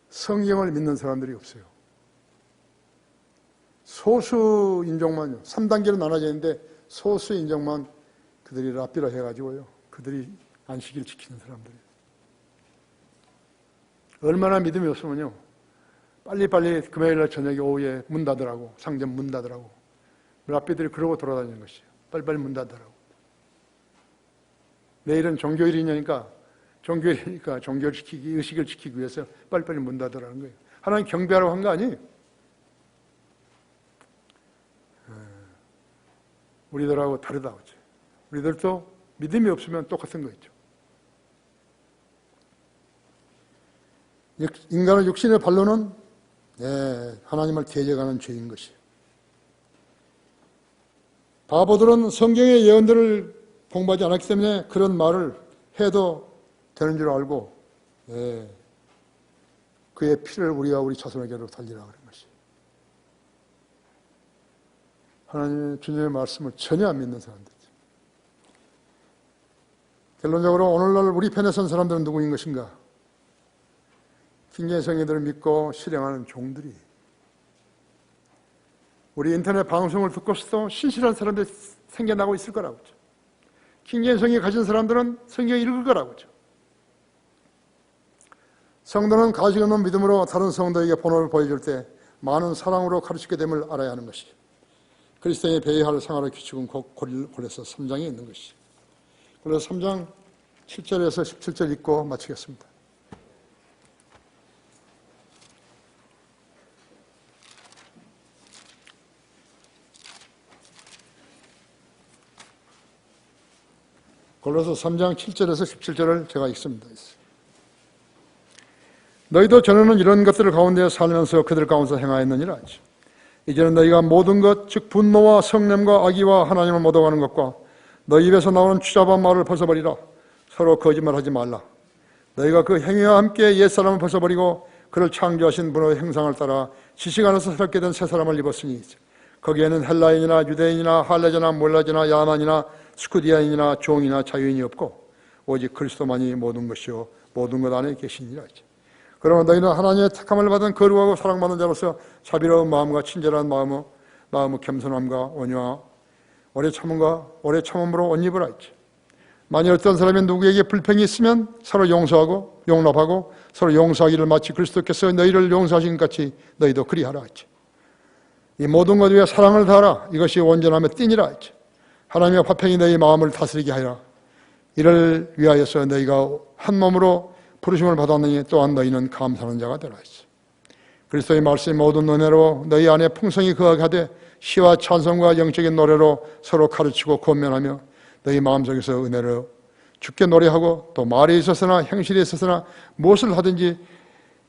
성경을 믿는 사람들이 없어요. 소수 인종만요. 3단계로 나눠져 있는데 소수 인종만 그들이 랍비라 해가지고요. 그들이 안식일 지키는 사람들이에요. 얼마나 믿음이 없으면요. 빨리빨리 금요일날 저녁에 오후에 문 닫으라고, 상점 문 닫으라고. 랍비들이 그러고 돌아다니는 것이에요. 빨리빨리 문 닫으라고. 내일은 종교일이니까 종교를 지키기, 의식을 지키기 위해서 빨리빨리 문 닫으라는 거예요. 하나님 경배하라고 한 거 아니에요. 우리들하고 다르다. 우리들도 믿음이 없으면 똑같은 거 있죠. 인간의 육신의 반론은 하나님을 대적하는 죄인 것이에요. 바보들은 성경의 예언들을 공부하지 않았기 때문에 그런 말을 해도 되는 줄 알고 그의 피를 우리와 우리 자손에게로 달리라 그런 것이에요. 하나님의 주님의 말씀을 전혀 안 믿는 사람들이죠. 결론적으로 오늘날 우리 편에 선 사람들은 누구인 것인가? 킹제성애들을 믿고 실행하는 종들이. 우리 인터넷 방송을 듣고서도 신실한 사람들이 생겨나고 있을 거라고 하죠. 킹제성애 가진 사람들은 성경 읽을 거라고 하죠. 성도는 가식 없는 믿음으로 다른 성도에게 본을 보여줄 때 많은 사랑으로 가르치게 됨을 알아야 하는 것이죠. 그리스도인이 배워야 할 생활의 규칙은 곧 골로새 3장에 있는 것이죠. 골로새 3장 7절에서 17절 읽고 마치겠습니다. 골로새 3장 7절에서 17절을 제가 읽습니다. 너희도 전에는 이런 것들을 가운데 살면서 그들 가운데서 행하였느니라. 이제는 너희가 모든 것, 즉 분노와 성냄과 악의와 하나님을 모독하는 것과 너희 입에서 나오는 추잡한 말을 벗어버리라. 서로 거짓말하지 말라. 너희가 그 행위와 함께 옛사람을 벗어버리고 그를 창조하신 분의 형상을 따라 지식 안에서 새롭게 된 새 사람을 입었으니 거기에는 헬라인이나 유대인이나 할레자나 몰라자나 야만이나 스쿠디아인이나 종이나 자유인이 없고 오직 그리스도만이 모든 것이요 모든 것 안에 계시니라. 그러나 너희는 하나님의 택함을 받은 거룩하고 사랑받는 자로서 자비로운 마음과 친절한 마음의 겸손함과 온유와 오래 참음으로 옷 입으라 했지. 만일 어떤 사람이 누구에게 불평이 있으면 서로 용서하고 용납하고 서로 용서하기를 마치 그리스도께서 너희를 용서하신 것 같이 너희도 그리하라 했지. 이 모든 것 위에 사랑을 다하라. 이것이 온전함의 띠니라 했지. 하나님의 화평이 너희 마음을 다스리게 하라. 이를 위하여서 너희가 한 몸으로 부르심을 받았느니 또한 너희는 감사하는 자가 되라 했어. 그리스도의 말씀이 모든 은혜로 너희 안에 풍성히 거하게 하되 시와 찬송과 영적인 노래로 서로 가르치고 권면하며 너희 마음속에서 은혜로 주께 노래하고 또 말에 있어서나 행실에 있어서나 무엇을 하든지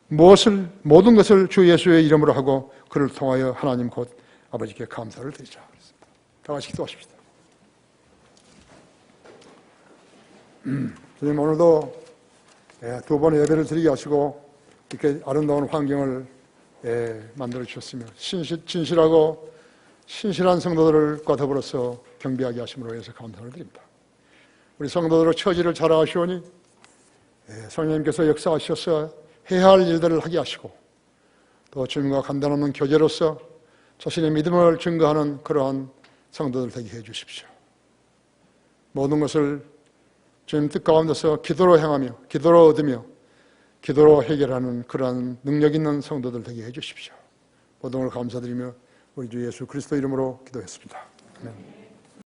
모든 것을 주 예수의 이름으로 하고 그를 통하여 하나님 곧 아버지께 감사를 드리자. 다 같이 기도하십시다. 주님, 오늘도 두 번 예배를 드리게 하시고 이렇게 아름다운 환경을 만들어 주셨으며 진실하고 신실한 성도들과 더불어서 경배하게 하심으로 해서 감사를 드립니다. 우리 성도들의 처지를 잘 아시오니 성령님께서 역사하셔서 해야 할 일들을 하게 하시고 또 주님과 간단한 교제로서 자신의 믿음을 증거하는 그러한 성도들 되게 해 주십시오. 모든 것을 주님 뜻 가운데서 기도로 행하며 기도로 얻으며 기도로 해결하는 그러한 능력 있는 성도들 되게 해 주십시오. 모든 걸 감사드리며 우리 주 예수 그리스도 이름으로 기도했습니다. 아멘.